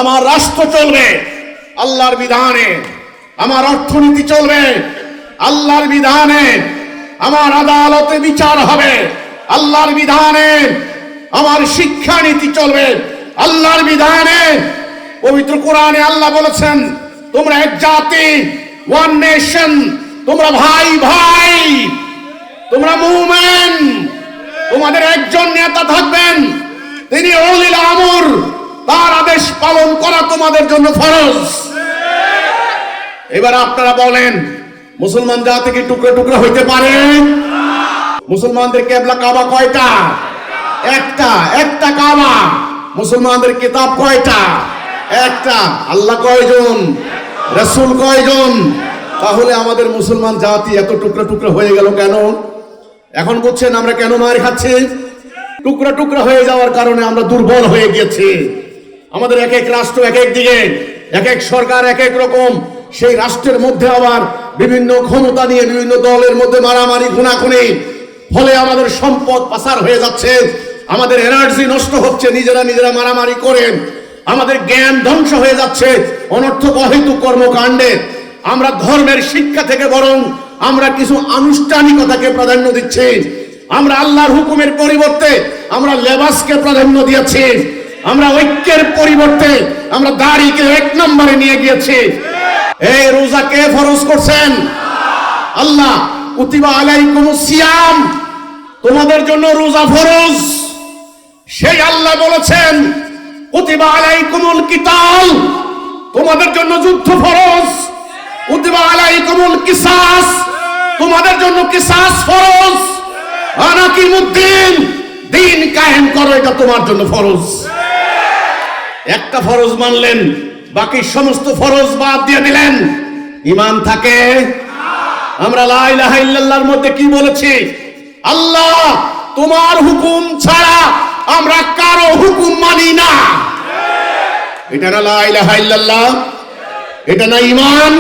আমার রাষ্ট্র চলবে আল্লাহর বিধানে, আমার অর্থনীতি চলবে আল্লাহর বিধানে, আমার আদালতে বিচার হবে আল্লাহর বিধানে, আমার শিক্ষানীতি চলবে আল্লাহর বিধানে। পবিত্র কোরআনে আল্লাহ বলেছেন, তোমরা এক জাতি, ওয়ান নেশন, তোমরা ভাই ভাই, তোমরা মুমিন, তোমাদের একজন নেতা থাকবেন, তিনি উলিল আমর, তার আদেশ পালন করা তোমাদের জন্য ফরজ। এবার আপনারা বলেন, মুসলমান জাতি কি টুকরো টুকরো হইতে পারে? মুসলমানদের কিবলা কাবা কয়টা? একটা। একটা কাবা। মুসলমানদের কিতাব কয়টা? একটা। আল্লাহ কয়জন? রাসূল কয়জন? তাহলে আমাদের মুসলমান জাতি এত টুকরো টুকরো হয়ে গেল কেন? এখন বুঝছেন আমরা কেন মার খাচ্ছি? টুকরা টুকরা হয়ে যাওয়ার কারণে আমরা দুর্বল হয়ে গেছি। আমাদের এক এক রাষ্ট্র এক এক দিকে, এক এক সরকার এক এক রকম, সেই রাষ্ট্রের মধ্যে আবার বিভিন্ন ক্ষমতা নিয়ে বিভিন্ন দলের মধ্যে মারামারি খুনাখুনি, ফলে আমাদের সম্পদ পাচার হয়ে যাচ্ছে, আমাদের এনার্জি নষ্ট হচ্ছে নিজেরা নিজেরা মারামারি করে, আমাদের জ্ঞান ধ্বংস হয়ে যাচ্ছে অনর্থক অহেতুক কর্মকাণ্ডে। আমরা ধর্মের শিক্ষা থেকে বরং আমরা কিছু আনুষ্ঠানিকতাকে প্রাধান্য দিচ্ছি। আমরা আল্লাহর হুকুমের পরিবর্তে আমরা লেবাসকে প্রাধান্য দিয়েছি। আমরা ঐক্যের পরিবর্তে আমরা দাড়িকে এক নম্বরে নিয়ে গিয়েছি। এই রোজা কে ফরজ করছেন? আল্লাহ। কুতিবা আলাইকুমুস সিয়াম, তোমাদের জন্য রোজা ফরজ। সেই আল্লাহ বলেছেন, কুতিবা আলাইকুমুল কিতাল, তোমাদের জন্য যুদ্ধ ফরজ। কুতিবা আলাইকুমুল কিসাস, তোমাদের জন্য কিসাস ফরজ। আনাকিমুদ্দিন, দিন কায়েম করো, এটা তোমার জন্য ফরজ। একটা ফরজ মানলেন, বাকি সমস্ত ফরজ বাদ দিয়ে দিলেন, ঈমান থাকে? আমরা লা ইলাহা ইল্লাল্লাহর মধ্যে কি বলেছি? আল্লাহ তোমার হুকুম ছাড়া আমরা কারো হুকুম মানি না। এটা না লা ইলাহা ইল্লাল্লাহ? এটা না ঈমান?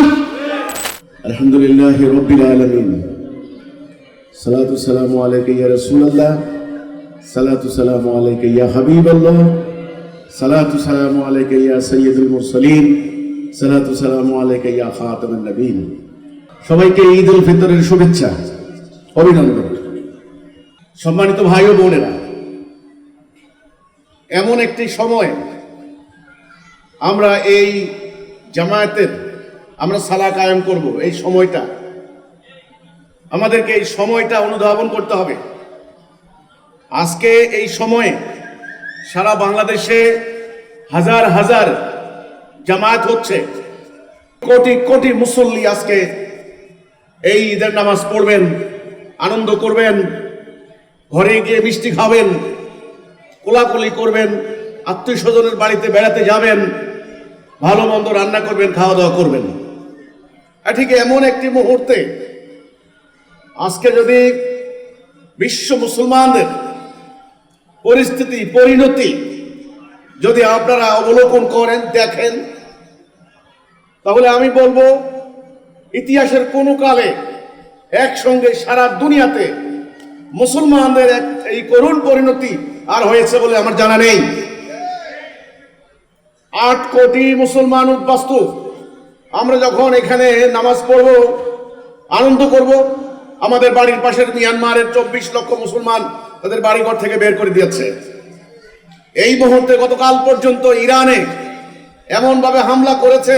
আলহামদুলিল্লাহি রাব্বিল আলামিন, সালাতু সালামু আলাইকা ইয়া রাসূলুল্লাহ, সালাতু সালামু আলাইকা ইয়া হাবিবাল্লাহ, সালাতু সালামু আলাইকা ইয়া সাইয়্যিদুল মুরসালিন, সালাতু সালামু আলাইকা ইয়া খাতামুন নবীন। সবাইকে ঈদ উল ফিতরের শুভেচ্ছা, অভিনন্দন। সম্মানিত ভাই ও বোনেরা, এমন একটি সময় আমরা এই জামায়াতের আমরা সালা কায়েম করব, এই সময়টা আমাদেরকে এই সময়টা অনুধাবন করতে হবে। আজকে এই সময়ে সারা বাংলাদেশে হাজার হাজার জামায়াত হচ্ছে, কোটি কোটি মুসল্লি আজকে এই ঈদের নামাজ পড়বেন, আনন্দ করবেন, ঘরে গিয়ে মিষ্টি খাবেন, কোলাকুলি করবেন, আত্মীয় স্বজনের বাড়িতে বেড়াতে যাবেন, ভালো মন্দ রান্না করবেন, খাওয়া দাওয়া করবেন। ঠিক এমন একটি মুহূর্তে আজকে যদি বিশ্ব মুসলমানদের পরিস্থিতি পরিণতি যদি আপনারা অবলোকন করেন, দেখেন, তাহলে আমি বলবো ইতিহাসের কোনো কালে একসঙ্গে সারা দুনিয়াতে মুসলমানদের এই করুণ পরিণতি আর হয়েছে বলে আমার জানা নেই। 8 কোটি মুসলমান উদ্বাস্তু। আমরা যখন এখানে নামাজ পড়ব, আনন্দ করব, আমাদের বাড়ির পাশের মিয়ানমারের 24 লক্ষ মুসলমান তাদের বাড়িঘর থেকে বের করে দিয়েছে। এই মুহূর্তে গতকাল পর্যন্ত ইরানে এমন ভাবে হামলা করেছে,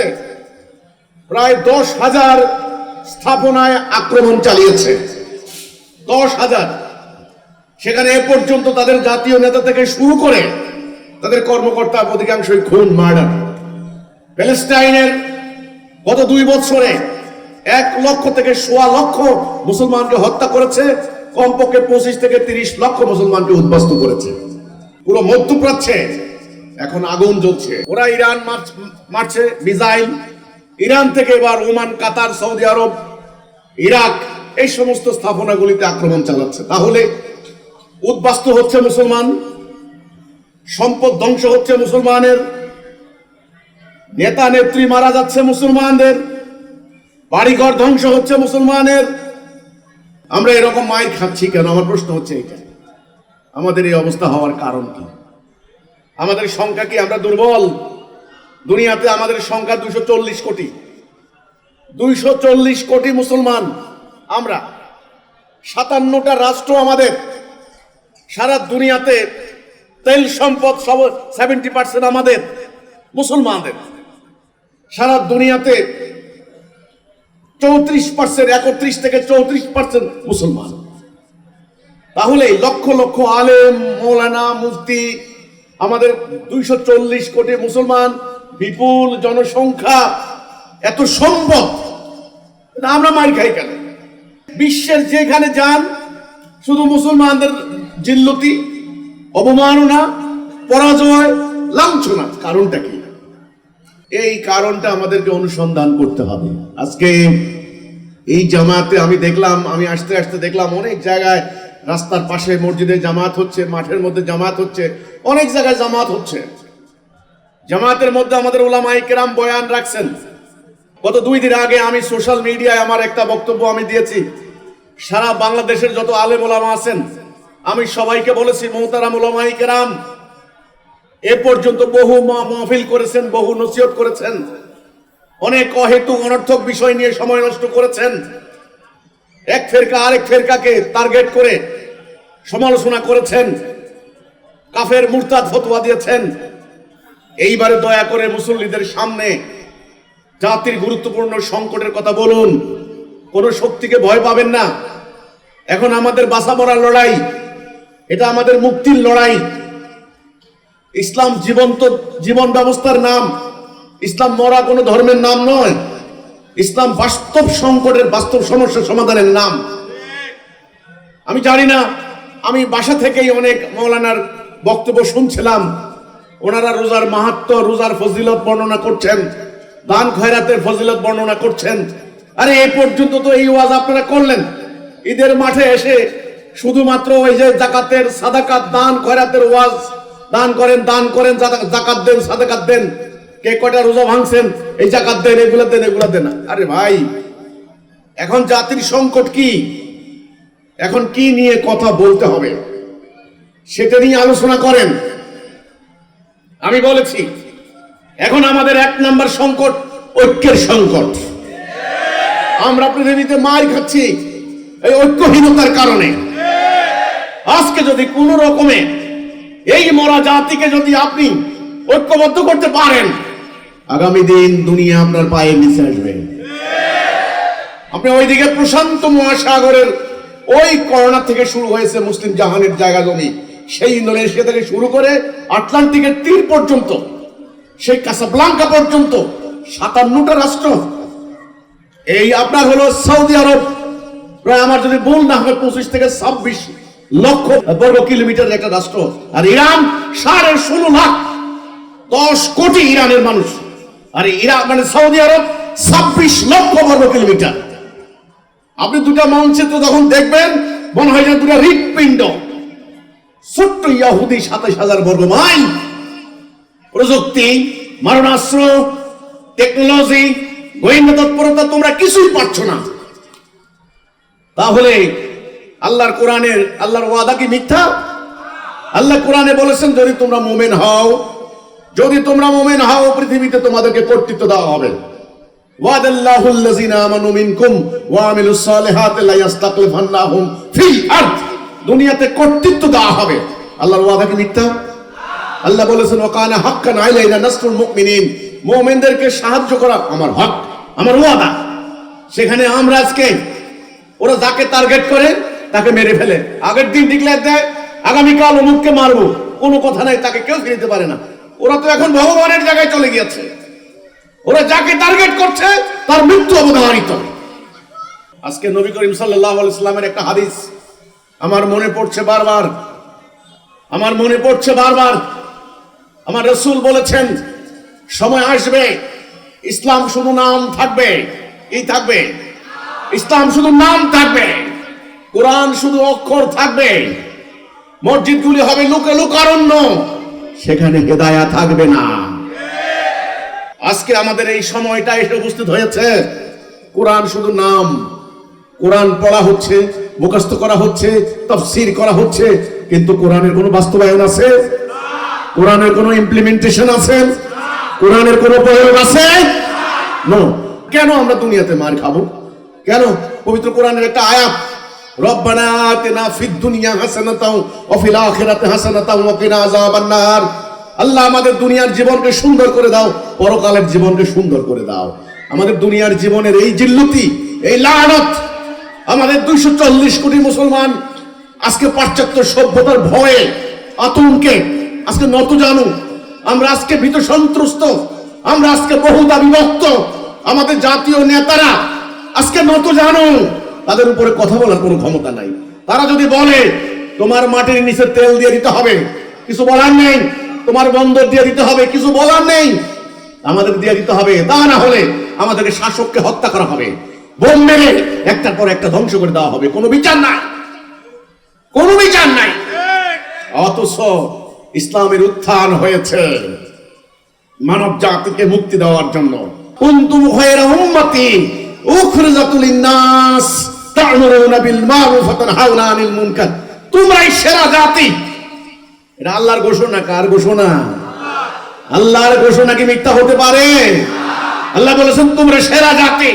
প্রায় 10,000 স্থাপনায় আক্রমণ চালিয়েছে। 10,000। সেখানে এ পর্যন্ত তাদের জাতীয় নেতা থেকে শুরু করে তাদের কর্মকর্তা অধিকাংশই খুন, মার্ডার। প্যালেস্টাইনের গত 2 বছরে 1 লক্ষ থেকে 1.25 লক্ষ মুসলমানকে হত্যা করেছে, কমপক্ষে 25 থেকে 30 লক্ষ মুসলমানকে উদ্বাস্তু করেছে। পুরো মধ্যপ্রাচ্যে এখন আগুন জ্বলছে। ওরা ইরান মারছে মিসাইল, ইরান থেকে এবার ওমান, কাতার, সৌদি আরব, ইরাক, এই সমস্ত স্থাপনাগুলিতে আক্রমণ চালাচ্ছে। তাহলে উদ্বাস্তু হচ্ছে মুসলমান, সম্পদ ধ্বংস হচ্ছে মুসলমানের, নেতা নেত্রী মারা যাচ্ছে মুসলমানদের, বাড়িঘর ধ্বংস হচ্ছে মুসলমানের। আমরা এরকম মাইর খাচ্ছি কেন? আমার প্রশ্ন হচ্ছে এটা। আমাদের এই অবস্থা হওয়ার কারণ কি? আমাদের সংখ্যা কি আমরা দুর্বল? দুনিয়াতে আমাদের সংখ্যা 240 কোটি। 240 কোটি মুসলমান আমরা, 57টা রাষ্ট্র আমাদের। সারা দুনিয়াতে তেল সম্পদ 70% আমাদের মুসলমানদের। সারা দুনিয়াতে 34%, 31 থেকে 34% মুসলমান। তাহলে লক্ষ লক্ষ আলেম, মৌলানা, মুফতি, আমাদের 240 কোটি মুসলমান, বিপুল জনসংখ্যা, এত সম্পদ, আমরা মার খাই কেন? বিশ্বের যেখানে যান শুধু মুসলমানদের জিল্লতি, অবমাননা, পরাজয়, লাঞ্ছনা। কারণটা কি? এই কারণটা আমাদেরকে অনুসন্ধান করতে হবে। আজকে এই জামাতে আমি দেখলাম, আমি আসতে আসতে দেখলাম অনেক জায়গায় রাস্তার পাশে মসজিদে জামাত হচ্ছে, মাঠের মধ্যে জামাত হচ্ছে, অনেক জায়গায় জামাত হচ্ছে। জামাতের মধ্যে আমাদের উলামায়ে কেরাম বয়ান রাখছেন। গত 2 দিন আগে আমি সোশ্যাল মিডিয়ায় আমার একটা বক্তব্য আমি দিয়েছি। সারা বাংলাদেশের যত আলেম ওলামা আছেন আমি সবাইকে বলেছি, মোহতারাম উলামায়ে কেরাম, এ পর্যন্ত বহু মাহফিল করেছেন, বহু নসিহত করেছেন, অনেক অহেতুক অনর্থক বিষয় নিয়ে সময় নষ্ট করেছেন। এক ফেরকা আরেক ফেরকাকে টার্গেট করে সমালোচনা করেছেন, কাফের মুরতাদ ফতোয়া দিয়েছেন। এইবারে দয়া করে মুসল্লিদের সামনে জাতির গুরুত্বপূর্ণ সংকটের কথা বলুন। কোন শক্তিকে ভয় পাবেন না। এখন আমাদের বাঁচা মরার লড়াই, এটা আমাদের মুক্তির লড়াই। ইসলাম জীবন্ত জীবন ব্যবস্থার নাম। ইসলাম মরা কোনো ধর্মের নাম নয়। ইসলাম বাস্তব সংকটের, বাস্তব সমস্যার সমাধানের নাম। আমি জানি না, আমি বাসা থেকেই অনেক মৌলানার বক্তব্য শুনছিলাম। ওনারা রোজার মাহাত্ম্য, রোজার ফজিলত বর্ণনা করছেন, দান খয়রাতের ফজিলত বর্ণনা করছেন। আরে এই পর্যন্ত তো এই ওয়াজ আপনারা করলেন। ঈদের মাঠে এসে শুধুমাত্র ওই যে যাকাতের, সাদাকাত, দান খয়রাতের ওয়াজ, দান করেন, দান করেন, যাকাত দেন, সাদাকাত দেন, কে কয়টা রোজা ভাঙছেন, এই যাকাত দেন, এগুলা দেন, এগুলা দেন। আরে ভাই, এখন জাতির সংকট কি? এখন কি নিয়ে কথা বলতে হবে সেটা নিয়ে আলোচনা করেন। আমি বলেছি, এখন আমাদের 1 নাম্বার সংকট ঐক্যের সংকট। আমরা পৃথিবীতে মার খাচ্ছি এই ঐক্যহীনতার কারণে। আজকে যদি কোন রকমে এই মরা জাতিকে যদি আপনি ঐক্যবদ্ধ করতে পারেন, আগামী দিন দুনিয়া আপনার পায়ের নিচে আসবে। আপনি ওইদিকে প্রশান্ত মহাসাগরের ওই করোনা থেকে শুরু হয়েছে মুসলিম জাহানের জায়গা জমি, সেই ইন্দোনেশিয়া থেকে শুরু করে আটলান্টিকের তীর পর্যন্ত, সেই কাসাব্লাঙ্কা পর্যন্ত 57টা রাষ্ট্র। এই আপনার হলো সৌদি আরব, প্রায় আমার যদি ভুল না হয় 25 থেকে 26 লক্ষ বর্গ কিলোমিটার একটা রাষ্ট্র। আর ইরান 16.5 লাখ, 10 কোটি ইরানের মানুষ। আর ইরান মানে সৌদি আরব 26 লক্ষ বর্গ কিলোমিটার। আপনি দুটা মানচিত্র যখন দেখবেন মনে হয় যে দুটা হৃৎপিণ্ড। ছোট্ট ইহুদি 27,000 বর্গ মাইল। প্রযুক্তি, মারণাস্ত্র, টেকনোলজি, গোয়েন্দা তৎপরতা তোমরা কিছুই পাচ্ছ না। তাহলে আল্লাহর কোরআনের, আল্লাহর ওয়াদা কি মিথ্যা? আল্লাহ কোরআনে বলেছেন, যদি তোমরা মুমিন হও, যদি তোমরা মুমিন হও, পৃথিবীতে তোমাদেরকে কর্তৃত্ব দেওয়া হবে। ওয়াদাল্লাহুল্লাযিনা আমানু মিনকুম ওয়া আমিলুস সালিহাতি লা ইস্তাকলিফান্নাহুম ফিল আরদ। দুনিয়াতে কর্তৃত্ব দেওয়া হবে। আল্লাহর ওয়াদা কি মিথ্যা? আল্লাহ বলেছেন, ওয়া কানা হাক্কান আলাইনা নাসরুল মুমিনিন। মুমিনদেরকে সাহায্য করা আমার হক, আমার ওয়াদা। সেখানে আমরা আজকে ওরা যাকে টার্গেট করে তাকে মেরে ফেলে, আগের দিন ডিক্লেয়ার দেয় আগামীকাল অমুককে মারবো, কোনো কথা নাই, তাকে কেউ ফিরে দিতে পারে না। ওরা তো এখন ভগবানের জায়গায় চলে গিয়েছে। ওরা যাকে টার্গেট করছে তার মৃত্যু অবধারিত। আজকে নবী করিম সাল্লাল্লাহু আলাইহি ওয়াসাল্লামের একটা হাদিস আমার মনে পড়ছে বারবার, আমার মনে পড়ছে বারবার। আমার রাসূল বলেছেন, সময় আসবে ইসলাম শুধু নাম থাকবে, এই থাকবে, ইসলাম শুধু নাম থাকবে, কোরআন শুধু অক্ষর থাকবে, মসজিদগুলি হবে লুকে লুকারণ্য, সেখানে হেদায়েত থাকবে না। আজকে আমাদের এই সময়টা এসে উপস্থিত হয়েছে, কোরআন শুধু নাম। কোরআন পড়া হচ্ছে, মুখস্থ করা হচ্ছে, তাফসীর করা হচ্ছে, কিন্তু কোরআনের কোনো বাস্তবায়ন আছে? কোরআনের কোনো ইমপ্লিমেন্টেশন আছে? কোরআনের কোনো প্রয়োগ আছে? নো। কেন আমরা দুনিয়াতে মার খাবো? কেন? পবিত্র কোরআনের একটা আয়াত, রব্বানা আতিনা ফিদ দুনিয়া হাসানাতাও ওয়া ফিল আখিরাতি হাসানাতাও ওয়া কিনা আযাবান নার। আল্লাহ আমাদের দুনিয়ার জীবনকে সুন্দর করে দাও, পরকালের জীবনকে সুন্দর করে দাও। আমাদের দুনিয়ার জীবনের এই জিল্লতি, এই লানত, আমাদের 240 কোটি মুসলমান আজকে পাশ্চাত্য সভ্যতার ভয়ে, আতঙ্কে আজকে নত জানু। আমরা আজকে ভীত সন্ত্রস্ত, আমরা আজকে বহুদা বিভক্ত। আমাদের জাতীয় নেতারা আজকে নত জানু, তাদের উপরে কথা বলার কোনো ক্ষমতা নাই। তারা যদি বলে তোমার মাটির নিচে তেল দিয়ে দিতে হবে, কিছু বলার নেই। তোমার বন্দর দিয়ে দিতে হবে, কিছু বলার নেই। আমাদের দিয়ে দিতে হবে, তা না হলে আমাদেরকে শাসককে হত্যা করা হবে, বোম মেরে একটার পর একটা ধ্বংস করে দেওয়া হবে। কোনো বিচার নাই, কোনো বিচার নাই। অথচ ইসলামের উত্থান হয়েছে মানব জাতিকে মুক্তি দেওয়ার জন্য। কুনতুম খায়রা উম্মতি উখরিজাত লিন-নাস তা'মুরুনা বিল মা'রুফ ওয়া তানহাউনা আনিল মুনকার। তোমরাই সেরা জাতি। এটা আল্লাহর ঘোষণা। কার ঘোষণা? আল্লাহর ঘোষণা কি মিথ্যা হতে পারে? আল্লাহ বলেছেন তোমরা সেরা জাতি,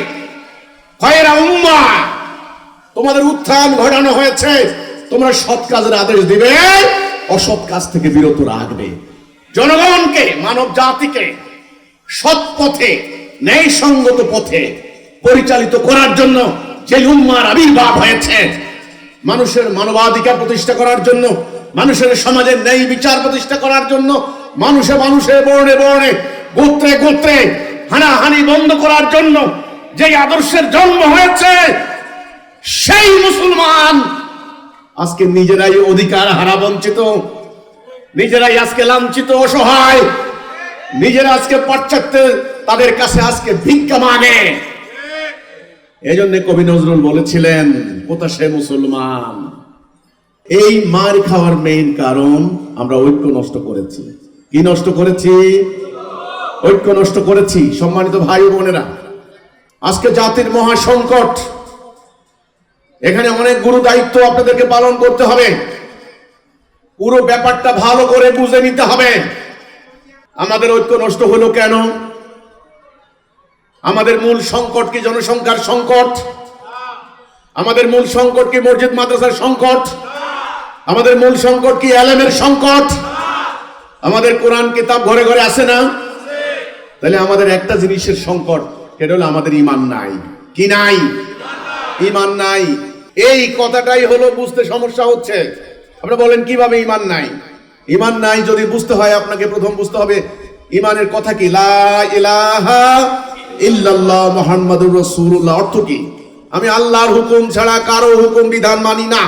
খায়রা উম্মাহ। তোমাদের উত্থান ঘটানো হয়েছে, তোমরা সৎ কাজের আদেশ দিবে, অসৎ কাজ থেকে বিরত রাখবে। জনগণকে, মানব জাতিকে সৎ পথে, ন্যায়সঙ্গত পথে পরিচালিত করার জন্য যে উম্মাহর আবির্ভাব হয়েছে, মানুষের মানবাধিকার প্রতিষ্ঠা করার জন্য, মানুষের সমাজের ন্যায় বিচার প্রতিষ্ঠা করার জন্য, মানুষে মানুষে, বর্ণে বর্ণে, গোত্রে গোত্রে হানাহানি বন্ধ করার জন্য যে আদর্শের জন্ম হয়েছে, সেই মুসলমান আজকে নিজেরাই অধিকার হারা, বঞ্চিত, নিজেরাই আজকে লাঞ্ছিত, অসহায়, নিজেরা আজকে পাশ্চাত্যের তাদের কাছে আজকে ভিক্ষা মাগে। এই জন্য কবি নজরুল বলেছিলেন, কোথা সে মুসলমান। এই মার খাওয়ার মেইন কারণ আমরা ঐক্য নষ্ট করেছি। কি নষ্ট করেছি? ঐক্য নষ্ট করেছি। সম্মানিত ভাই বোনেরা, আজকে জাতির মহা সংকট। এখানে অনেক গুরু দায়িত্ব আপনাদেরকে পালন করতে হবে। পুরো ব্যাপারটা ভালো করে বুঝে নিতে হবে। আমাদের ঐক্য নষ্ট হলো কেন? আমাদের মূল সংকট কি জনসংখ্যার সংকট? আমাদের মূল সংকট কি মসজিদ মাদ্রাসার সংকট? আমাদের মূল সংকট কি আলেমের সংকট? আমাদের কোরআন কিতাব ঘরে ঘরে আছে না? তাহলে আমাদের একটা জিনিসের সংকট, সেটা হলো আমাদের ঈমান নাই। কি নাই? ঈমান নাই। এই কথাটাই হলো বুঝতে সমস্যা হচ্ছে। আপনারা বলেন কিভাবে ঈমান নাই? ঈমান নাই যদি বুঝতে হয়, আপনাকে প্রথম বুঝতে হবে ঈমানের কথা কি। লা ইলাহা ইল্লাল্লাহ মুহাম্মাদুর রাসূলুল্লাহ। অর্থ কি? আমি আল্লাহর হুকুম ছাড়া কারো হুকুম বিধান মানি না।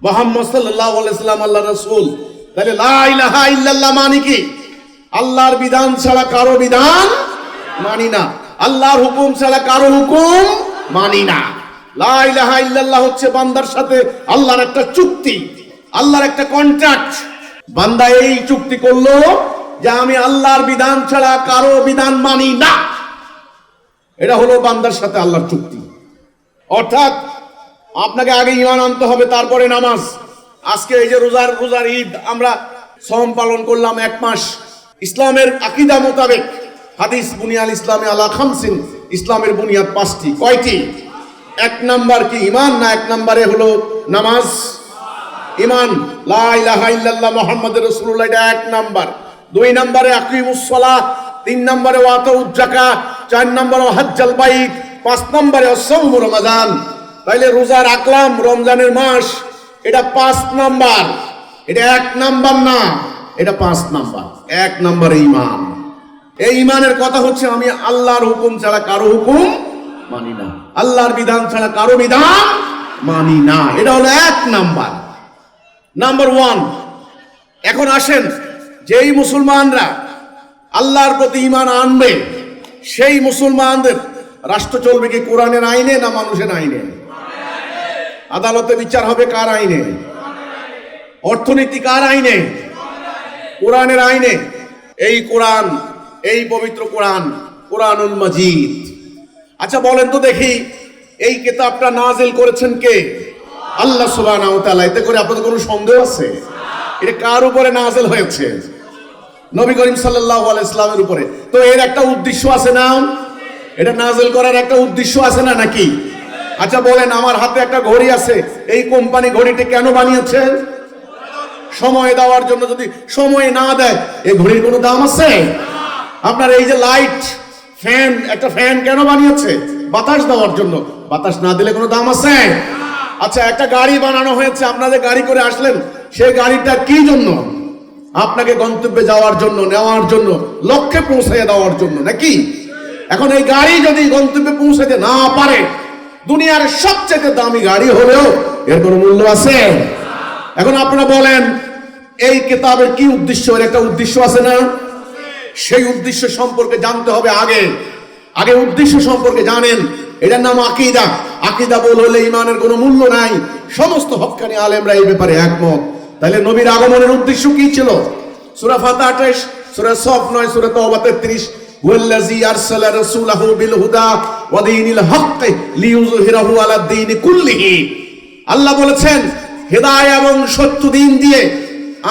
মুহাম্মদ সাল্লাল্লাহু আলাইহি সাল্লাম আল্লাহর রাসূল। তাহলে লা ইলাহা ইল্লাল্লাহ মানে কি? আল্লাহর বিধান ছাড়া কারো বিধান মানি না, আল্লাহর হুকুম ছাড়া কারো হুকুম মানি না। লা ইলাহা ইল্লাল্লাহ হচ্ছে বান্দার সাথে আল্লাহর একটা চুক্তি, আল্লাহর একটা কন্ট্রাক্ট। বান্দা এই চুক্তি করলো যে আমি আল্লাহর বিধান ছাড়া কারো বিধান মানি না। এটা হলো বান্দার সাথে আল্লাহর চুক্তি। অর্থাৎ আপনাকে আগে ঈমান আনতে হবে, তারপরে নামাজ। আজকে এই যে রোজার ঈদ, আমরা সওম পালন করলাম 1 মাস। ইসলামের আকীদা মোতাবেক হাদিস বুনিয়াল ইসলামে আলা খামসিন, ইসলামের বুনিয়াদ 5টি। কয়টি? 1 নাম্বার কি ঈমান না? 1 নম্বরে হলো নামাজ, ঈমান, লা ইলাহা ইল্লাল্লাহ মুহাম্মাদুর রাসূলুল্লাহ, এটা 1 নাম্বার। 2 নম্বরে আকিমুস সালাহ, 3 নম্বরে ওয়াতাউজ যাকাত, 4 নম্বরে হজ্জাল বাইত, 5 নম্বরে সাওম রমাদান। তাইলে রোজা রাখলাম রমজানের মাস, এটা 5 নাম্বার। এটা 1 নাম্বার না, এটা 5 নাম্বার। 1 নম্বরে ঈমান। এই ঈমানের কথা হচ্ছে আমি আল্লাহর হুকুম ছাড়া কারো হুকুম মানি না, আল্লাহর বিধান ছাড়া কারো বিধান মানি না। এটা হলো 1 নাম্বার, নাম্বার 1। এখন আসেন, যেই মুসলমানরা আল্লাহর প্রতি ঈমান আনবে, সেই মুসলমানদের রাষ্ট্র চলবে কি কোরআনের আইনে না মানুষের আইনে? আদালতে বিচার হবে কার আইনে? অর্থনীতি কার আইনে? কোরআনের আইনে। এই কোরআন, এই পবিত্র কোরআন, কোরআনুল মাজিদ। আচ্ছা বলেন তো দেখি, এই কিতাবটা নাজিল করেছেন কে? আল্লাহ সুবহানাহু ওয়া তাআলা। এতে করে আপনাদের কোনো সন্দেহ আছে? এটা কার উপরে নাজিল হয়েছে? নবী করিম সাল্লাল্লাহু আলাইহি ওয়াসাল্লামের উপরে। তো এর একটা উদ্দেশ্য আছে না, এটা নাযিল করার একটা উদ্দেশ্য আছে না নাকি? আচ্ছা বলেন, আমার হাতে একটা ঘড়ি আছে, এই কোম্পানি ঘড়িটি কেন বানিয়েছে? সময় দেওয়ার জন্য। যদি সময় না দেয় এই ঘড়ির কোনো দাম আছে? আপনার এই যে লাইট, ফ্যান, একটা ফ্যান কেন বানিয়েছে? বাতাস দেওয়ার জন্য। বাতাস না দিলে কোনো দাম আছে? আচ্ছা একটা গাড়ি বানানো হয়েছে, আপনাদের গাড়ি করে আসলেন, সেই গাড়িটা কি জন্য? আপনাকে গন্তব্যে যাওয়ার জন্য, নেওয়ার জন্য, লক্ষ্যে পৌঁছে দেওয়ার জন্য নাকি? এখন এই গাড়ি যদি গন্তব্যে পৌঁছাতে না পারে, দুনিয়ার সবচেয়ে দামি গাড়ি হলেও এর কোনো মূল্য আছে? এখন আপনারা বলেন, এই কিতাবের কি উদ্দেশ্য? এর একটা উদ্দেশ্য আছে না? সেই উদ্দেশ্য সম্পর্কে জানতে হবে। আগে উদ্দেশ্য সম্পর্কে জানেন। এটার নাম আকীদা। আকীদা বললে ঈমানের কোনো মূল্য নাই। সমস্ত হক্কানি আলেমরা এই ব্যাপারে একমত। তাহলে নবীর আগমনের উদ্দেশ্য কি ছিল? সূরা ফাতিহা 28, সূরা সফ 9, সূরা তাওবা 33, ওয়াল্লাযী আরসালা রাসূলাহু বিল হুদা ওয়া দীনিল হক লিইয়ুযহিরাহু আলাদ দীনি কুল্লিহি। আল্লাহ বলেছেন, হেদায়েত এবং সত্য দিন দিয়ে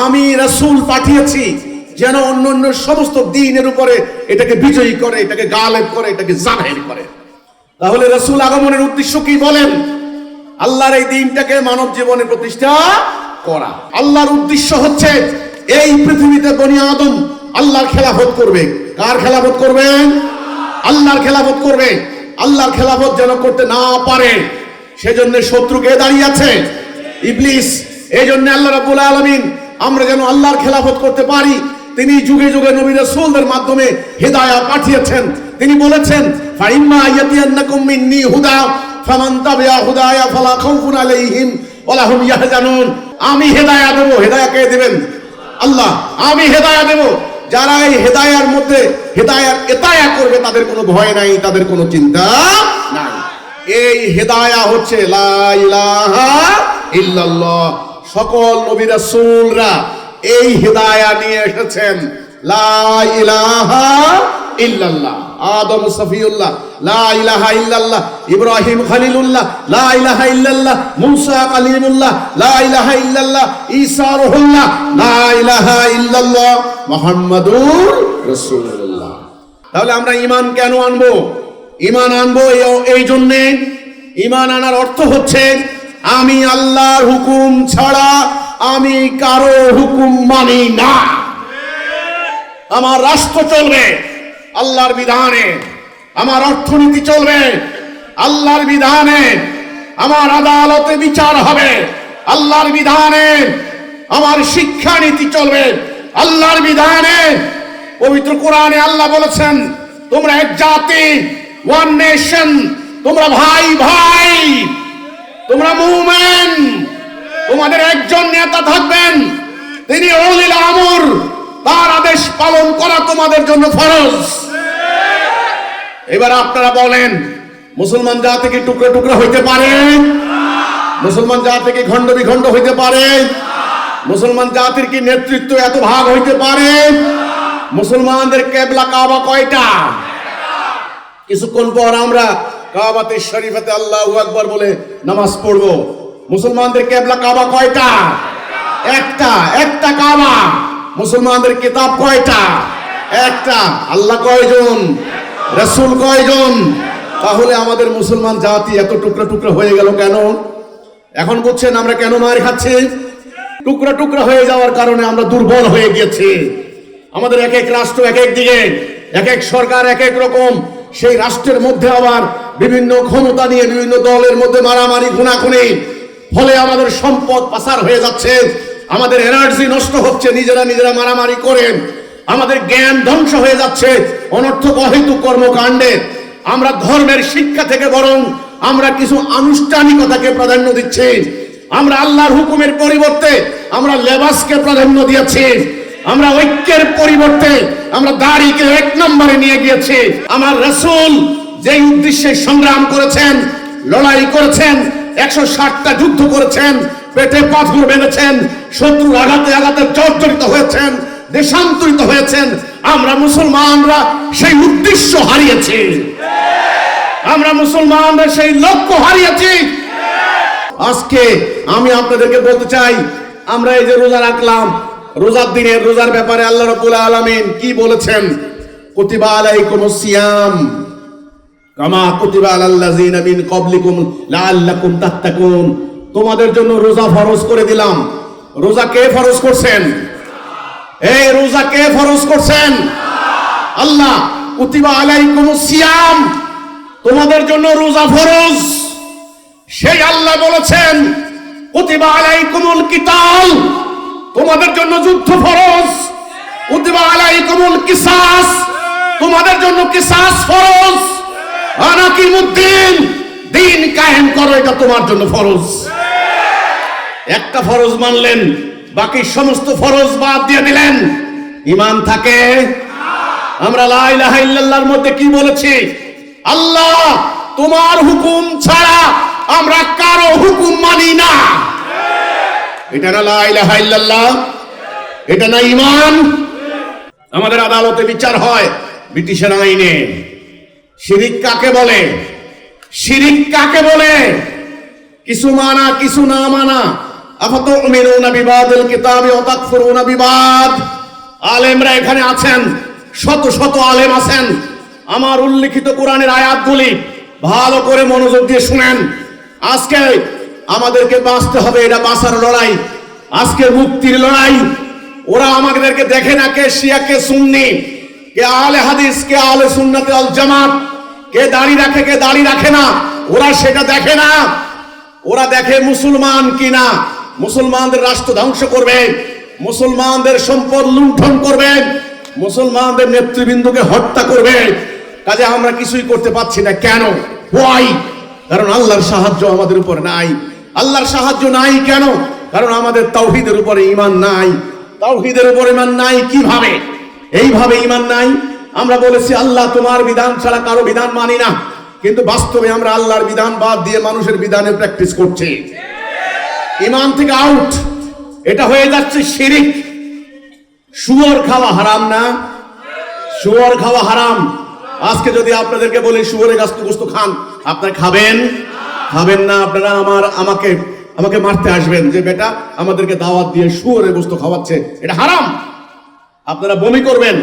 আমি রাসূল পাঠিয়েছি, যেন অন্যান্য সমস্ত দ্বীনের উপরে এটাকে বিজয়ী করে, এটাকে গালেব করে, এটাকে জাহির করে। তাহলে রাসূল আগমনের উদ্দেশ্য কি বলেন? আল্লাহর এই দ্বীনটাকে মানব জীবনে প্রতিষ্ঠা করা। আল্লাহর উদ্দেশ্য হচ্ছে এই পৃথিবীতে বনি আদম আল্লাহর খেলাফত করবে। কার খেলাফত করবেন? আল্লাহর খেলাফত করবে। আল্লাহর খেলাফত যেন করতে না পারে, সেজন্য শত্রুকে দাঁড়িয়ে আছে ইবলিস। এই জন্য আল্লাহ রাব্বুল আলামিন আমরা যেন আল্লাহর খেলাফত করতে পারি, তিনি যুগে যুগে নবী রাসূলদের মাধ্যমে হেদায়েত পাঠিয়েছেন। তিনি বলেছেন, ফাইম্মা ইয়াতিয়ান্নাকুম মিন্নি হুদা ফামান তাবিআ হুদায়া ফালা খাউফুন আলাইহিম ওয়া লা হুম ইয়াহজানুন। আমি হেদায়েত দেব। হেদায়েত কে দিবেন? আল্লাহ। আমি হেদায়েত দেব, যারা এই হেদায়েতের মধ্যে হেদায়েত এতায়া করবে তাদের কোনো ভয় নাই, তাদের কোনো চিন্তা নাই। এই হেদায়েত হচ্ছে লা ইলাহা ইল্লাল্লাহ। সকল নবী রাসূলরা এই হেদায়েত নিয়ে এসেছেন। লা ইলাহা ইল্লাল্লাহ। আদম সফিউল্লাহ, লা ইলাহা ইল্লাল্লাহ। ইব্রাহিম খলিলুল্লাহ, লা ইলাহা ইল্লাল্লাহ। মুসা কালিমুল্লাহ, লা ইলাহা ইল্লাল্লাহ। ঈসা রুহুল্লাহ, লা ইলাহা ইল্লাল্লাহ। মুহাম্মাদুর রাসূলুল্লাহ। তাহলে আমরা ঈমান কেন আনবো? ঈমান আনবো এই জন্যে, ঈমান আনার অর্থ হচ্ছে আমি আল্লাহর হুকুম ছাড়া আমি কারো হুকুম মানি না। আমার রাষ্ট্র চলবে আল্লাহর বিধানে, আমার অর্থনীতি চলবে আল্লাহর বিধানে, আমার আদালতে বিচার হবে আল্লাহর বিধানে, আমার শিক্ষানীতি চলবে আল্লাহর বিধানে। পবিত্র কোরআনে আল্লাহ বলেছেন, তোমরা এক জাতি, ওয়ান নেশন, তোমরা ভাই ভাই, তোমরা মুমিন, তোমাদের একজন নেতা থাকবেন, তিনি উলিল আমর, তার আদেশ পালন করা তোমাদের জন্য ফরজ। এবার আপনারা বলেন, মুসলমান জাতি কি টুকরো টুকরো হইতে পারে? মুসলমান জাতি কি খণ্ড বিখণ্ড হইতে পারে? মুসলমান জাতির কি নেতৃত্ব এত ভাগ হইতে পারে? মুসলমানদের কিবলা কাবা কয়টা? কিছুক্ষণ পর আমরা কাবাতে শরীফাতে আল্লাহু আকবার বলে নামাজ পড়ব। মুসলমানদের কিবলা কাবা কয়টা? একটা কাবা। মুসলমানদের কিতাব কয়টা? একটা। আল্লাহ কয়জন? রাসূল কয়জন? তাহলে আমাদের মুসলমান জাতি এত টুকরা টুকরা হয়ে গেল কেন? এখন বুঝছেন আমরা কেন মার খাচ্ছি? টুকরা টুকরা হয়ে যাওয়ার কারণে আমরা দুর্বল হয়ে গেছি। আমাদের এক এক রাষ্ট্র এক এক দিকে, এক এক সরকার এক এক রকম। সেই রাষ্ট্রের মধ্যে আবার বিভিন্ন ক্ষমতা নিয়ে বিভিন্ন দলের মধ্যে মারামারি, খুনাখুনি, ফলে আমাদের সম্পদ পাচার হয়ে যাচ্ছে, আমাদের এনার্জি নষ্ট হচ্ছে নিজেরা নিজেরা মারামারি করে, আমাদের জ্ঞান ধ্বংস হয়ে যাচ্ছে অনর্থক অহেতুক কর্মকাণ্ডে। আমরা ধর্মের শিক্ষা থেকে বরং আমরা কিছু আনুষ্ঠানিকতাকে প্রাধান্য দিচ্ছি। আমরা আল্লাহর হুকুমের পরিবর্তে আমরা লেবাসকে প্রাধান্য দিয়েছি। আমরা ঐক্যের পরিবর্তে আমরা দাড়িকে এক নম্বরে নিয়ে গিয়েছি। আমার রাসূল যে উদ্দেশ্যে সংগ্রাম করেছেন, লড়াই করেছেন, 160টা যুদ্ধ করেছেন, পেটে পাথর বেঁধেছেন, শত্রুর আঘাতে আঘাতে জর্জরিত হয়েছেন, দেশান্তরিত হয়েছেন, আমরা মুসলমানরা সেই উদ্দেশ্য হারিয়েছি। আমরা মুসলমানরা সেই লক্ষ্য হারিয়েছি। আজকে আমি আপনাদেরকে বলতে চাই, আমরা এই যে রোজা রাখলাম, রোজার দিনের রোজার ব্যাপারে আল্লাহ রাব্বুল আলামিন কি বলেছেন? কুতিবা আলাইকুমুস সিয়াম কামা কুতিবা আলাল্লাযিনা মিন ক্বাবলিকুম লাআল্লাকুম তাত্তাকুন। তোমাদের জন্য রোজা ফরজ করে দিলাম। রোজা কে ফরজ করছেন? এই রোজা কে ফরজ করছেন? আল্লাহ। কুতিবা আলাইকুমুস সিয়াম, তোমাদের জন্য রোজা ফরজ। সেই আল্লাহ বলেছেন কুতিবা আলাইকুমুল কিতাল, তোমাদের জন্য যুদ্ধ ফরজ। কুতিবা আলাইকুমুল কিসাস, তোমাদের জন্য কিসাস ফরজ। আনাকিমুদ্দিন, দিন কায়েম করো, এটা তোমার জন্য ফরজ। একটা ফরজ মানলেন, বাকি সমস্ত ফরজ বাদ দিয়ে দিলেন। ঈমান থাকে? আমরা লা ইলাহা ইল্লাল্লাহর মধ্যে কি বলেছি? আল্লাহ তোমার হুকুম ছাড়া আমরা কারো হুকুম মানি না। এটা না লা ইলাহা ইল্লাল্লাহ? এটা না ঈমান? আমাদের আদালতে বিচার হয় ব্রিটিশের আইনে। শিরিক কাকে বলে? শিরিক কাকে বলে? কিছু মানা কিছু না মানা। আফাতুমিনুনা বিবাদিল কিতাবি ওয়া তাকফুরুনা বিবাদ। আলেমরা এখানে আছেন, শত শত আলেম আছেন। আমার উল্লেখিত কোরআনের আয়াতগুলি ভালো করে মনোযোগ দিয়ে শুনেন। আজকে আমাদেরকে বাঁচতে হবে, এটা বাঁচার লড়াই, আজকে মুক্তির লড়াই। ওরা আমাদেরকে দেখে না কে শিয়া কে সুন্নি, কে আহলে হাদিস কে আহলে সুন্নাতে ওয়াল জামাত, কে দাড়ি রাখে কে দাড়ি রাখে না। ওরা সেটা দেখে না। ওরা দেখে মুসলমান কিনা। মুসলমানদের রাষ্ট্র ধ্বংস করবে, মুসলমানদের সম্পদ লুণ্ঠন করবে, মুসলমানদের নেতৃবৃন্দকে হত্যা করবে। কাজে আমরা কিছুই করতে পারছি না। কেন? হোয়াই? কারণ আল্লাহর সাহায্য আমাদের উপর নাই। আল্লাহর সাহায্য নাই কেন? কারণ আমাদের তাওহীদের উপরে ঈমান নাই। তাওহীদের উপরে ঈমান নাই কিভাবে? এইভাবে ঈমান নাই। আমরা বলেছি আল্লাহ তোমার বিধান ছাড়া কারো বিধান মানি না, কিন্তু বাস্তবে আমরা আল্লাহর বিধান বাদ দিয়ে মানুষের বিধানে প্র্যাকটিস করছি। ঈমান থেকে আউট। এটা হয়ে যাচ্ছে শিরিক। শুয়োর খাওয়া হারাম না? শুয়োর খাওয়া হারাম। আজকে যদি আপনাদেরকে বলি শুয়োরের গোশত খান, আপনারা খাবেন? খাবেন না। আপনারা আমাকে মারতে আসবেন যে বেটা আমাদেরকে দাওয়াত দিয়ে শুয়োরের গোশত খাওয়াচ্ছে, এটা হারাম। আপনারা বমি করবেন,